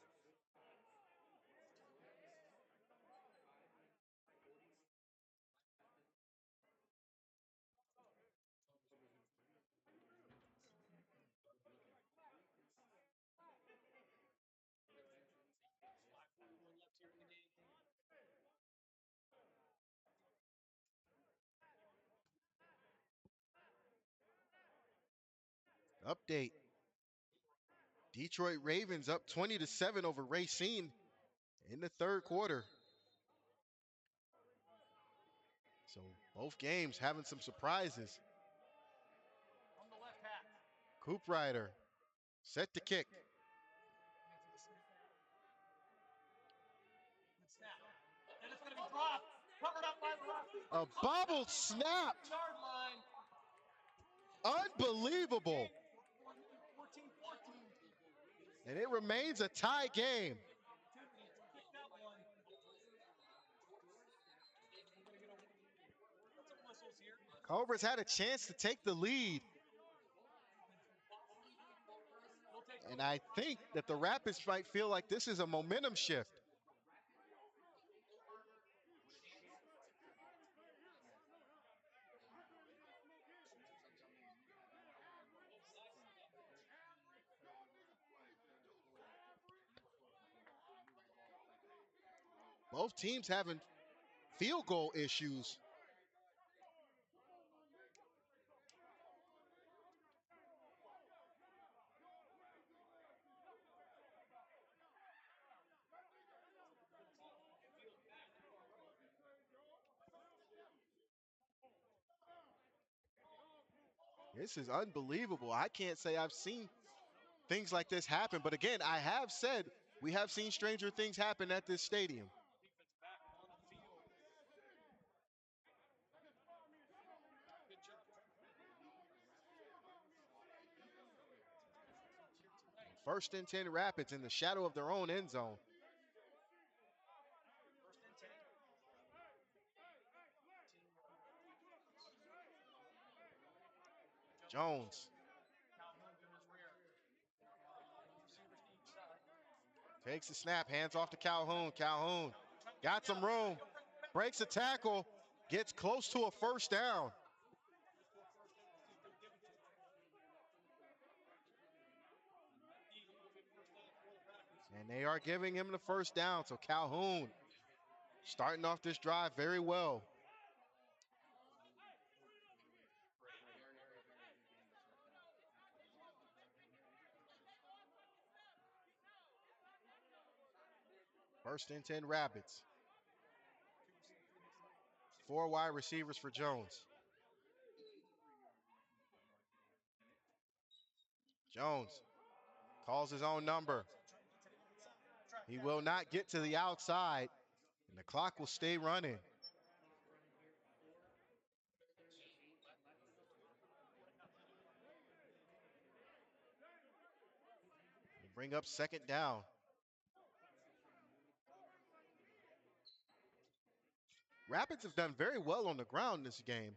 Update. Detroit Ravens up 20-7 over Racine in the third quarter. So both games having some surprises.
From the left half.
Coop Rider set to kick.
Coming for the snap. Good snap. And it's going to be dropped. Covered up by the left.
A bobbled snap.
Yard line.
Unbelievable.
14-14.
And it remains a tie game.
Opportunity to kick that one. We're going to get some whistles here.
Cobras had a chance to take the lead. And I think that the Rapids might feel like this is a momentum shift. Both teams having field goal issues. This is unbelievable. I can't say I've seen things like this happen. But again, I have said we have seen stranger things happen at this stadium.
Defense back on the field. Good job.
First and 10 Rapids in the shadow of their own end zone.
First and 10.
Jones
Calhoun to his rear. Receivers to each side.
takes the snap, hands off to Calhoun. Calhoun got some room, breaks a tackle, gets close to a first down. And they are giving him the first down. So Calhoun starting off this drive very well. First and 10 Rapids. 4 wide receivers for Jones. Jones calls his own number. He will not get to the outside, and the clock will stay running. We'll bring up second down. Rapids have done very well on the ground this game.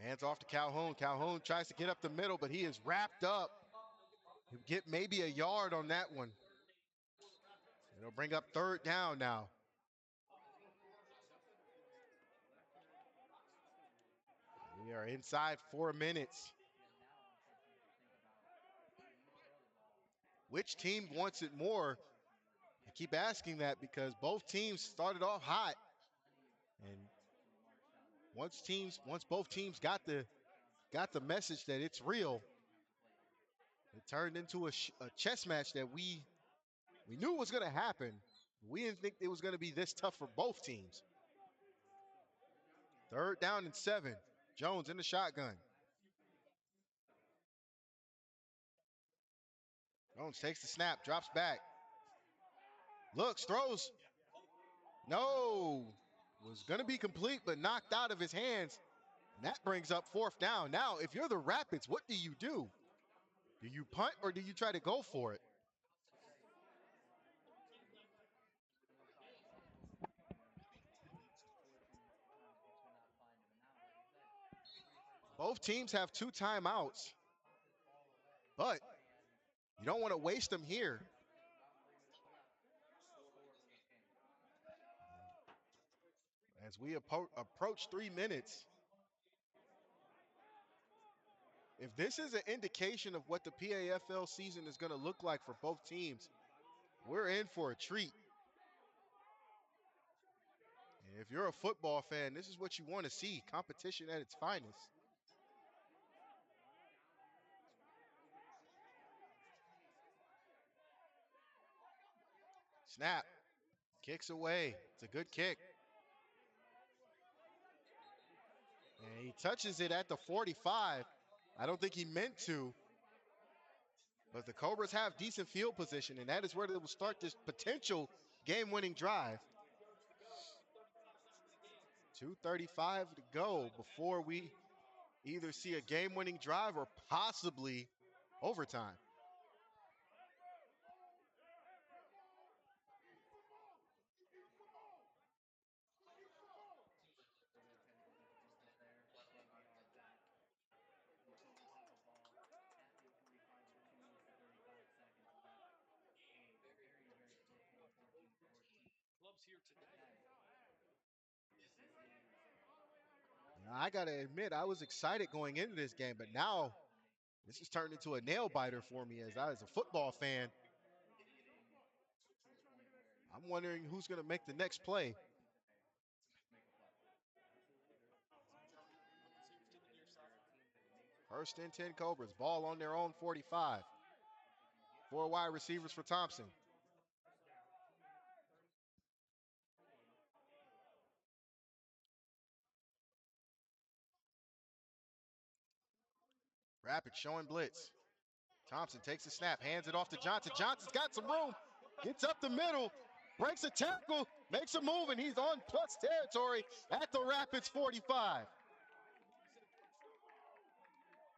Hands off to Calhoun. Calhoun tries to get up the middle, but he is wrapped up. He'll get maybe a yard on that one. It'll bring up third down now. We are inside 4 minutes. Which team wants it more? I keep asking that because both teams started off hot. And once both teams got the message that it's real, it turned into a chess match that we knew was going to happen. We didn't think it was going to be this tough for both teams. Third down and 7. Jones in the shotgun. Jones takes the snap, drops back. Looks, throws. No. Was going to be complete, but knocked out of his hands. And that brings up fourth down. Now, if you're the Rapids, what do you do? Do you punt or do you try to go for it? Both teams have 2 timeouts, but you don't want to waste them here. As we approach 3 minutes, If this is an indication of what the PAFL season is going to look like for both teams, we're in for a treat. And if you're a football fan, this is what you want to see, competition at its finest. Snap, kicks away. It's a good kick. And he touches it at the 45. I don't think he meant to, but the Cobras have decent field position, and that is where they will start this potential game-winning drive. 2:35 to go before we either see a game-winning drive or possibly overtime.
little bit of technical difficulties there, but we are back. The Cobras have the ball at the 45 with 2 minutes and 35 seconds left. A very, very close game, 14-14.
Clubs here today.
Again, this is one
Now, I got to admit, I was excited going into this game, but now this has turned into a nail biter for me as a football fan.
it's getting to a point where
I'm wondering who's going to make the next play.
make a play. Absolutely.
Receivers to the near
Is
side.
there a team that makes a play?
First and 10 Cobras, ball on their own 45. 4 wide receivers for Thompson. Rapid showing blitz. Thompson takes a snap, hands it off to Johnson. Johnson's got some room, gets up the middle, breaks a tackle, makes a move, and he's on plus territory at the Rapids 45.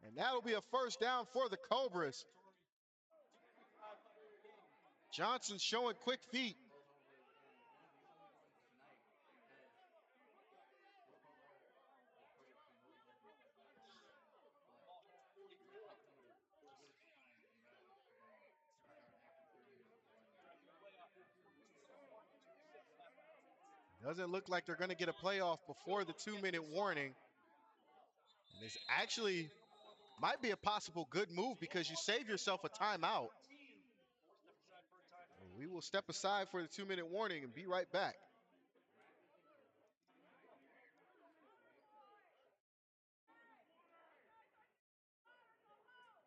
And that'll be a first down for the Cobras. Johnson showing quick feet.
The Cobras, and one of the only ones tonight as this Cobra approach been really looking at the defensive end. But you're talking worst time in Rapids today to start after 30 minutes of running it. Absolutely absurd.
Doesn't look like they're going to get a playoff before the 2-minute warning. And this actually might be a possible good move because you save yourself a timeout. We will step aside for the 2-minute warning and be right back.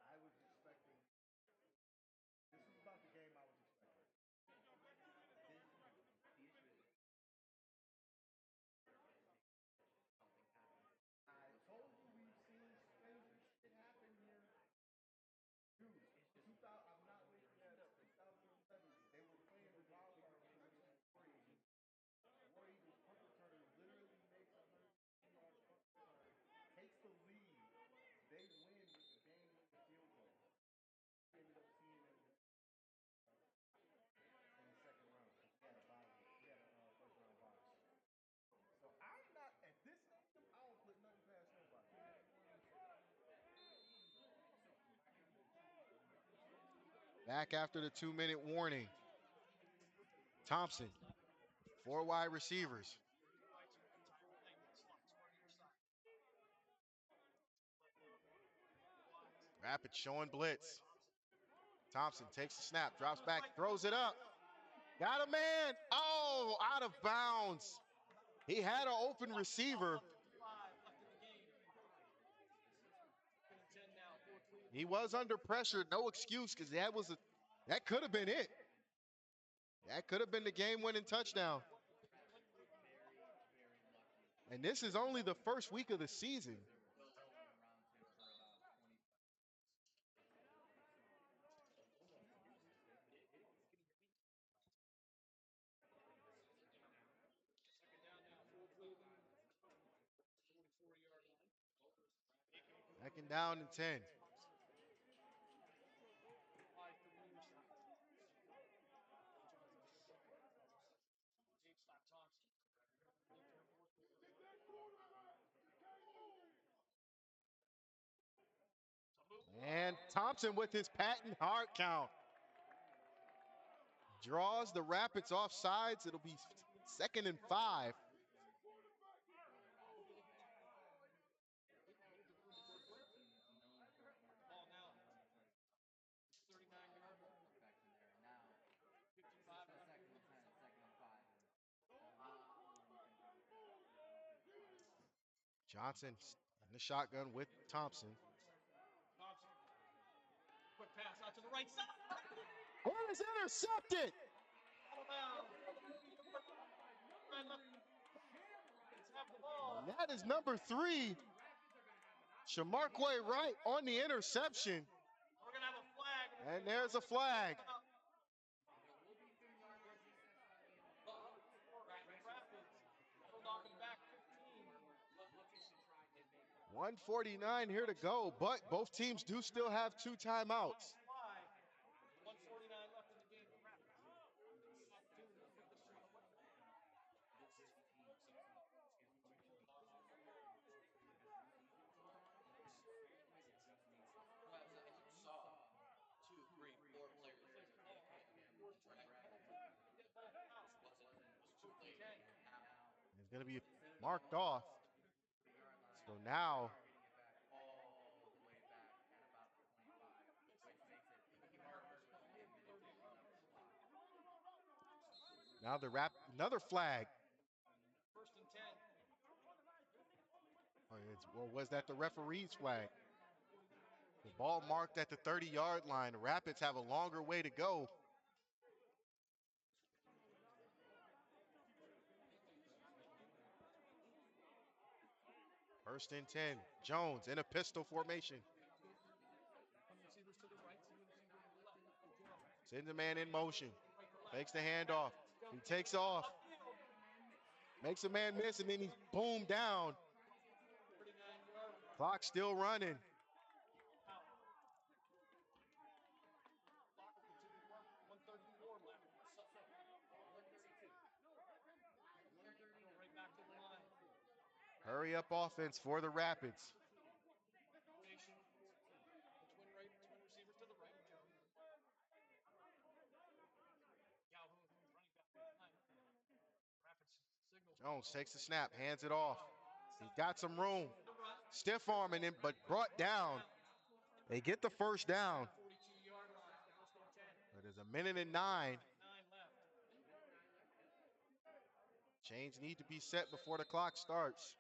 I was expecting. This is about the game I was expecting.
The issue is something happened.
I told you we've seen stranger shit happen here. Dude,
It's just
2000. I'm not looking at 2007. They were playing the wild card game against the War Eagles. War Eagles punt returner literally makes a 100-yard punt return, takes the lead. They win with the game-winning field goal. We ended up seeing them in the second round. We had a bye. We had a first round bye. So I'm not at this stadium. I don't put nothing past nobody.
Back after the 2-minute warning. Thompson, 4 wide receivers. Rapid showing blitz. Thompson takes the snap, drops back, throws it up. Got a man. Oh, out of bounds. He had an open receiver. He was under pressure, no excuse, because that could have been it. That could have been the game-winning touchdown.
very, very lucky.
And this is only the first week of the season.
They were throwing around him for about 20 seconds.
Second down now, 45. 44-yard line.
Second down and 10.
Thompson.
And Thompson with his patent hard count. Draws the Rapids off sides. It'll be 2nd and 5.
This is a team that's known for
Johnson in the shotgun with Thompson.
Thompson. Quick pass out to the right side.
Oh, it's intercepted.
Out of bounds. 9 left. Rapids have the ball.
And that is number 3. Shamarquay Wright on the interception.
We're going to have a flag.
And there's a flag.
There will be 15-yard recess in
Rapids. That'll knock them back 15.
looking to try and make the
1:49 here to go, but both teams do still have 2 timeouts.
Flag. 1:49 left in the game for Rapids.
the effect of separation that this team puts up against Cuyahoga. As the season goes on, and at some point it just needs to stop.
Well, I think you saw two, three, four players that hit him and drag him, which wasn't too late. Now,
It's going to be
instead of getting
marked off.
the yard line,
So now
getting it back all the way back at about the 25, which makes it even harder with only a minute to run up the clock.
Now another flag.
First and 10.
Or was that the referee's flag? The ball marked at the 30-yard line. The Rapids have a longer way to go. First and 10. Jones in a pistol formation.
Receivers to the right. To the left.
Sends the man in motion. Fakes the handoff. He takes off. Makes a man miss, and then he's boom down.
39-yard.
Clock still running.
Clock will continue to run. 1:34 left.
So, 132. 139.
Right back to the line.
Hurry up offense for the Rapids.
Formation. The twin receivers to the right. Jones. Calhoun running back behind. Rapids signal.
Jones takes the snap, hands it off. He's got some room. Stiff arming him, but brought down. They get the first down.
42-yard line. First and 10.
But there's a minute and 9.
9 left.
Chains need to be set before the clock starts.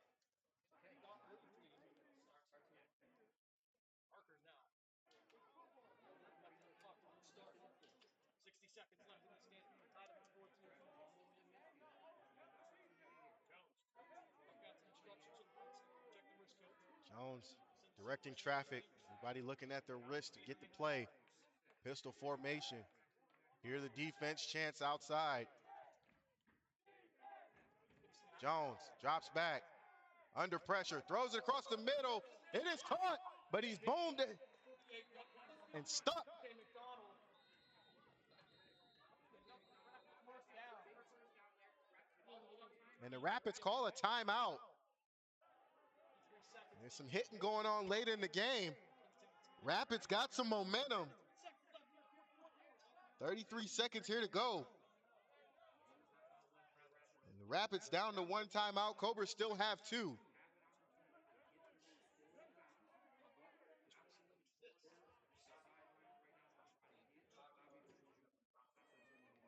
Markers now. 60 seconds left in this game. Tied up at 14. Jones. Got some instructions to the front. Check the wrist coach.
Jones directing traffic. Everybody looking at their wrist to get the play. Pistol formation. Here the defense chants outside. Jones drops back. Under pressure. Throws it across the middle. It is caught, but he's boomed it and stuck. And the Rapids call a timeout. There's some hitting going on late in the game. Rapids got some momentum. 33 seconds here to go. And the Rapids down to 1 timeout. Cobras still have 2.
Absolutely. I know the running game is effective here in that.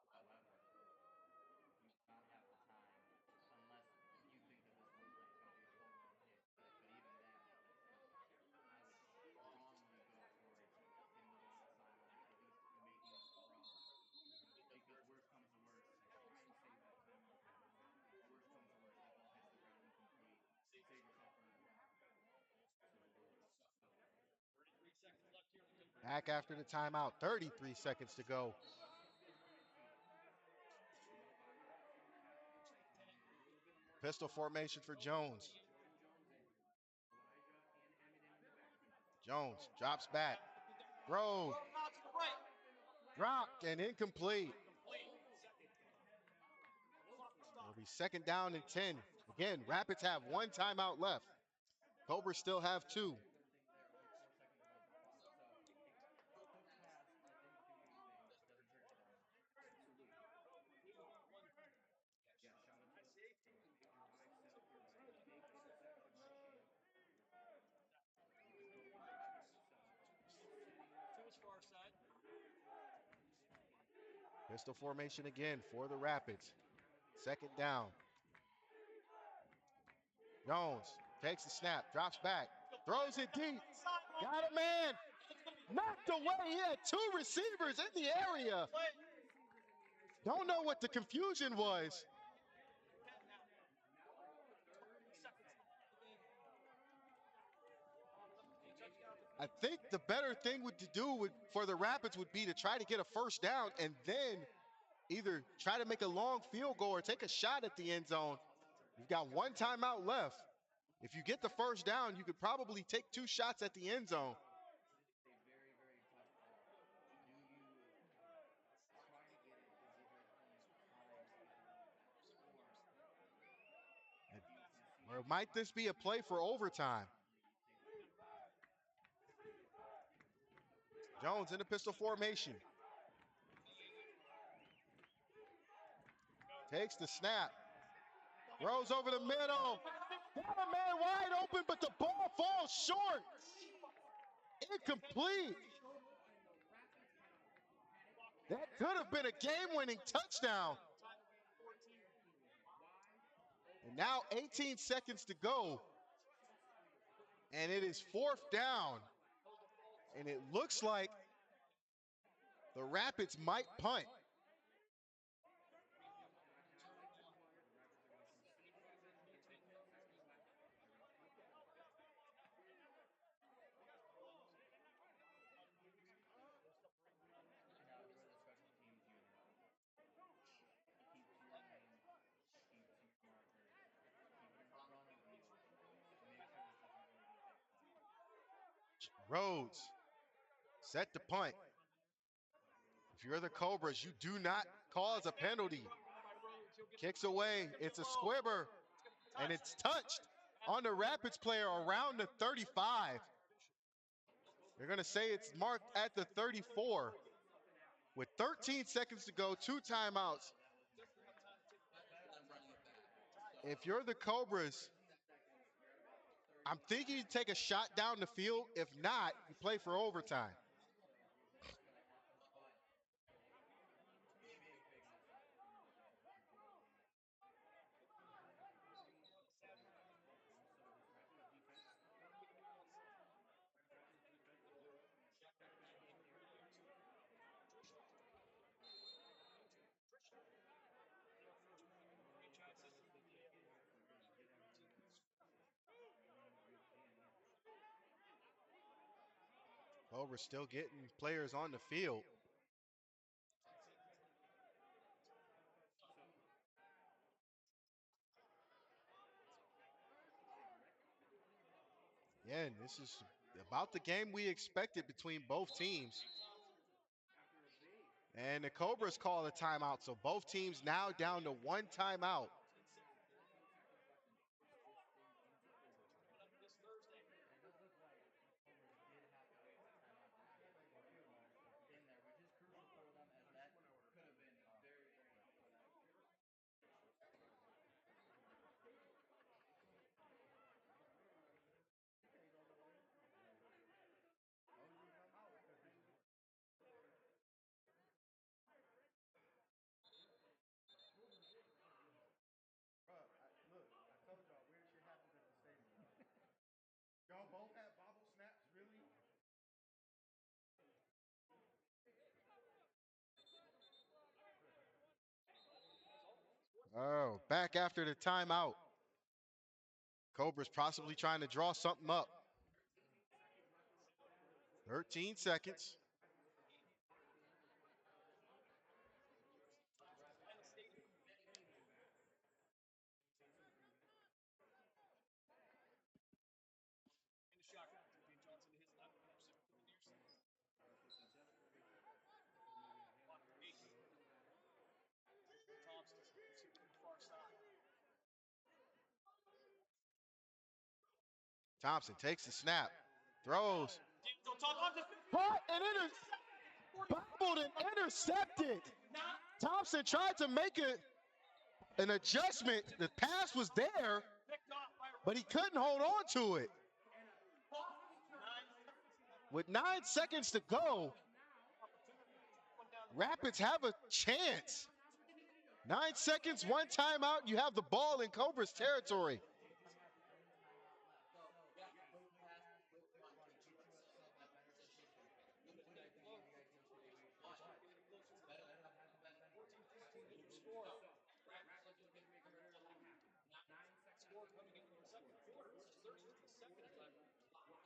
However, you not have the time unless you think that this one play is going to be a home run hit. But even then, I would strongly go for it getting the ball on the sideline, at least making the throw. Because worst comes to worst, try and save that timeout for the moment. Worst comes to worst, that ball hits the ground incomplete. Save yourself from that run. So
33 seconds left here.
Back after the timeout. 33 seconds to go. Pistol formation for Jones. Jones drops back. Throw. Dropped and incomplete. It'll be second down and 10. Again, Rapids have 1 timeout left. Cobras still have 2.
Only 4 seconds of the clock. So a quick pass into anything doesn't hurt you that much. Absolutely. Yeah, shot up the drive, set up your way, big interception by Shane. With the Cobras back, sitting
To his far side.
Pistol formation again for the Rapids. Second down. Jones takes the snap, drops back, throws it deep. Got a man. Knocked away. He had two receivers in the area. Don't know what the confusion was. I think the better thing to do for the Rapids would be to try to get a first down and then either try to make a long field goal or take a shot at the end zone. You've got one timeout left. If you get the first down, you could probably take two shots at the end zone.
A very, very tough call. Do you try to get it and give your opponent time to get the lead back, or do you concede
Or
and
might this be a play for overtime?
take the field goal?
Jones in the pistol formation. Takes the snap. Throws over the middle. Got a man wide open, but the ball falls short. Incomplete. That could have been a game-winning touchdown. And now 18 seconds to go. And it is fourth down. And it looks like the Rapids might punt.
Now, if you're the special teams unit, it keeps your name, keeps your markers, keep it in front of you to make sure this isn't going to be a big play.
Rhodes set to punt. If you're the Cobras, you do not cause a penalty. Kicks away. It's a squibber. And it's touched on the Rapids player around the 35. They're going to say it's marked at the 34. With 13 seconds to go, two timeouts.
I'm running it back.
If you're the Cobras, I'm thinking you take a shot down the field. If not, you play for overtime.
So you're going to have to punt. Big, big mess up if you're the also, this Raptors defense, good game here. We're realistic here. If we're going to get everyone in, yeah.
Cobras still getting players on the field.
So,
Again, this is about the game we expected between both teams.
after a big
And the Cobras call a timeout, so both teams now down to one timeout.
14 seconds left and push this thing into overtime. And it does look like the Cobras did have to wait for timeout just to get the field goal in there, which is crucial for them as that could have been very, very important.
Look, I told y'all weird shit happens at the stadium. Y'all both had bobble snaps, really?
Oh, back after the timeout. Cobras possibly trying to draw something up. 13 seconds.
In the shotgun, Dean Johnson to his left, Peterson to the near side. Block formation. Thompson to the far side.
Thompson takes the snap, throws,
Don't talk on this.
caught and bobbled and intercepted. Thompson tried to make an adjustment. The pass was there, but he couldn't hold on to it. With 9 seconds to go, Rapids have a chance. 9 seconds, one timeout. You have the ball in Cobras territory.
They do have one timeout left. So,
Yeah,
yeah,
quick
switch
pass,
pass,
quick
quick
run.
run, get yourself in a better position. Would
Would
I
I
be in
be
the
in the
ideal
ideal
situation?
situation?
But
But
it's
it's
better
better
to
to
have
have
the
the
momentum.
momentum.
Absolutely.
Absolutely.
So,
So,
Rapids
Rapids
looking to
looking
make
to
a
make a
miracle
miracle
happen.
happen.
9 seconds left in the fourth quarter. 14-14. Lock in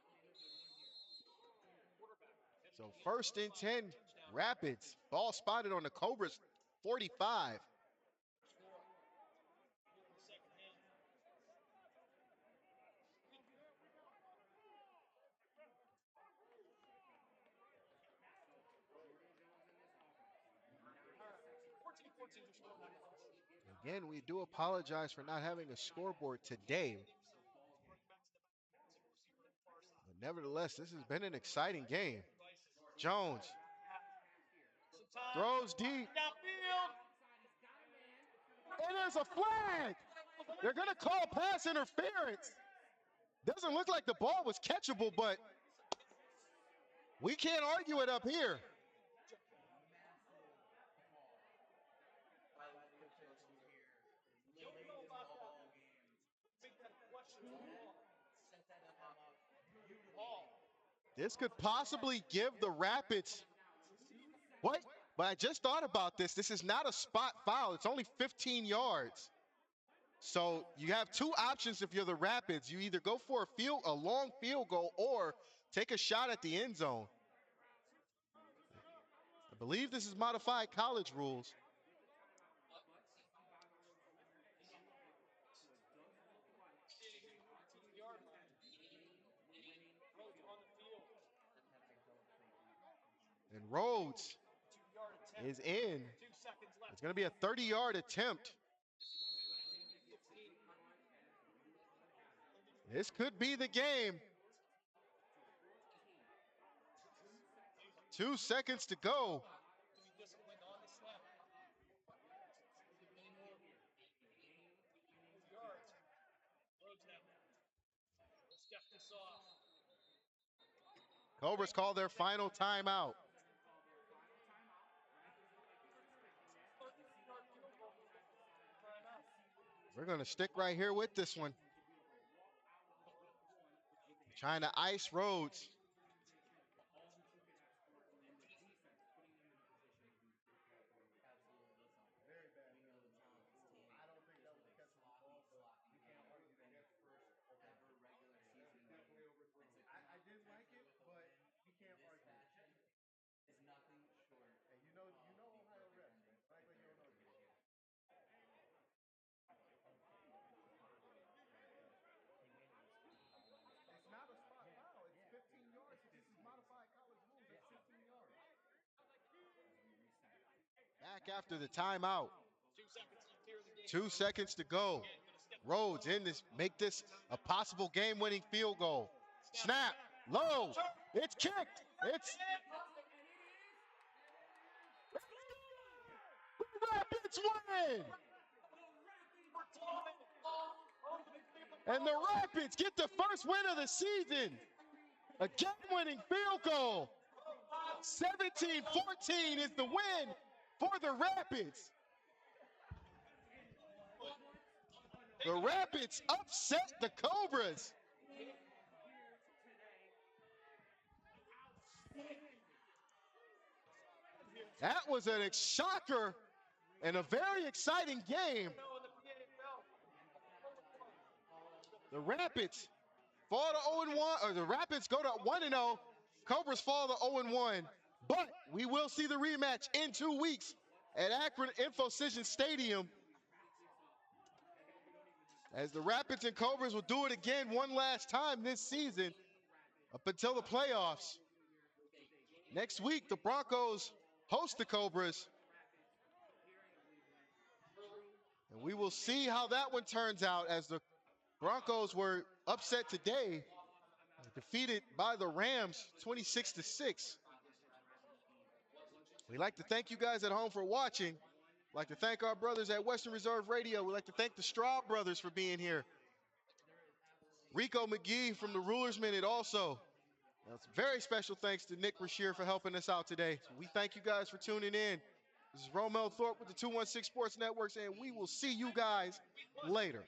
game one here.
So first and 10, Rapids. Ball spotted on the Cobras 45.
Score. Here in the second half.
So, Jordan Jones in this offense. 9
All right.
seconds left
14-14
here.
is your
He
score.
is supposed to give
Again,
time
we do
to get
apologize for not having a scoreboard today.
the ball game.
But nevertheless, this has been an exciting game. Jones
Pass here.
Some time.
throws deep.
Downfield.
Outside, he's got a man.
And there's a flag. They're going to call pass interference. Doesn't look like the ball was catchable, but we can't argue it up here.
Massive call
By
by
the
the
officials
officials
here.
here.
Don't
Late
know
in the
about that
ball
one.
game.
Make that a questionable
That
call.
sets
Sets
them
them
up
up
Ball.
beautifully.
This could possibly give the Rapids
Now, 2 seconds
what?
left.
But I just thought about this. This is not a spot foul. It's only 15 yards. So you have two options if you're the Rapids. You either go for a long field goal or take a shot at the end zone. I believe this is modified college rules.
With the timeout, but SC Bobby in the huddle. So it does look like they are going to attempt a game-winning
Rhodes
field
on the
goal.
field.
And Rhodes
2-yard attempt.
is in.
2 seconds
It's
left.
going to be a 30-yard attempt.
I think this is pretty much as good as it has been.
This could be the game.
So 14, 2 seconds left.
2 seconds to go.
To be disciplined on the snap.
Expect a big game here. A game-winning
2
field
yards.
goal.
Rhodes now. Let's get this off.
Cobras call their final timeout.
Cobras call their final timeout. Rapids look like they're respecting this. You see the look on both sides of the sideline. You see them
We're
doing
going to stick right here with this one.
to be able to walk out of week one with a
Trying to ice Rhodes.
position, all that you could ask for, and then the defense putting them in a position to do
Absolutely. Listen,
Very bad
we know the
penalty.
talent of this team.
I don't think
This
that
was
was a
a
catchable
sloppy,
ball, but
sloppy
you can't
game.
argue
And
that
their first
okay.
ever regular
Yeah,
season
that's
game.
definitely
And
overthrown.
to come
I
out
didn't like
potentially
it,
with a
but
win
you
in
can't
this
argue it.
fashion is nothing short
And you
of
know
the
Ohio
perfect
refs.
ending
Like
if
when
there
you don't
ever
know
could be
this.
a game.
It's not a spot foul. It's 15 yards. This is modified college rules. It's 15 yards.
Back after the timeout.
2 seconds left here in the game.
2 seconds to go.
Again, gonna step
Rhodes in this, make this a possible game-winning field goal. Snap, low, it's kicked. It's the Rapids win. And the Rapids get the first win of the season. A game-winning field goal. 17-14 is the win for the Rapids. The Rapids upset the Cobras.
here today. Outstanding.
That was a shocker and a very exciting game.
On the PAFL.
The Rapids fall to 0-1, or the Rapids go to 1-0. Cobras fall to 0-1. But we will see the rematch in 2 weeks at Akron InfoCision Stadium, as the Rapids and Cobras will do it again one last time this season up until the playoffs. Next week, the Broncos host the Cobras, and we will see how that one turns out, as the Broncos were upset today, defeated by the Rams 26-6. We'd like to thank you guys at home for watching. We'd like to thank our brothers at Western Reserve Radio. We'd like to thank the Straub brothers for being here. Rico McGee from the Rulers Minute also. Very special thanks to Nick Brashear for helping us out today. So we thank you guys for tuning in. This This is Romel Thorpe with the 216 Sports Networks, and we will see you guys later.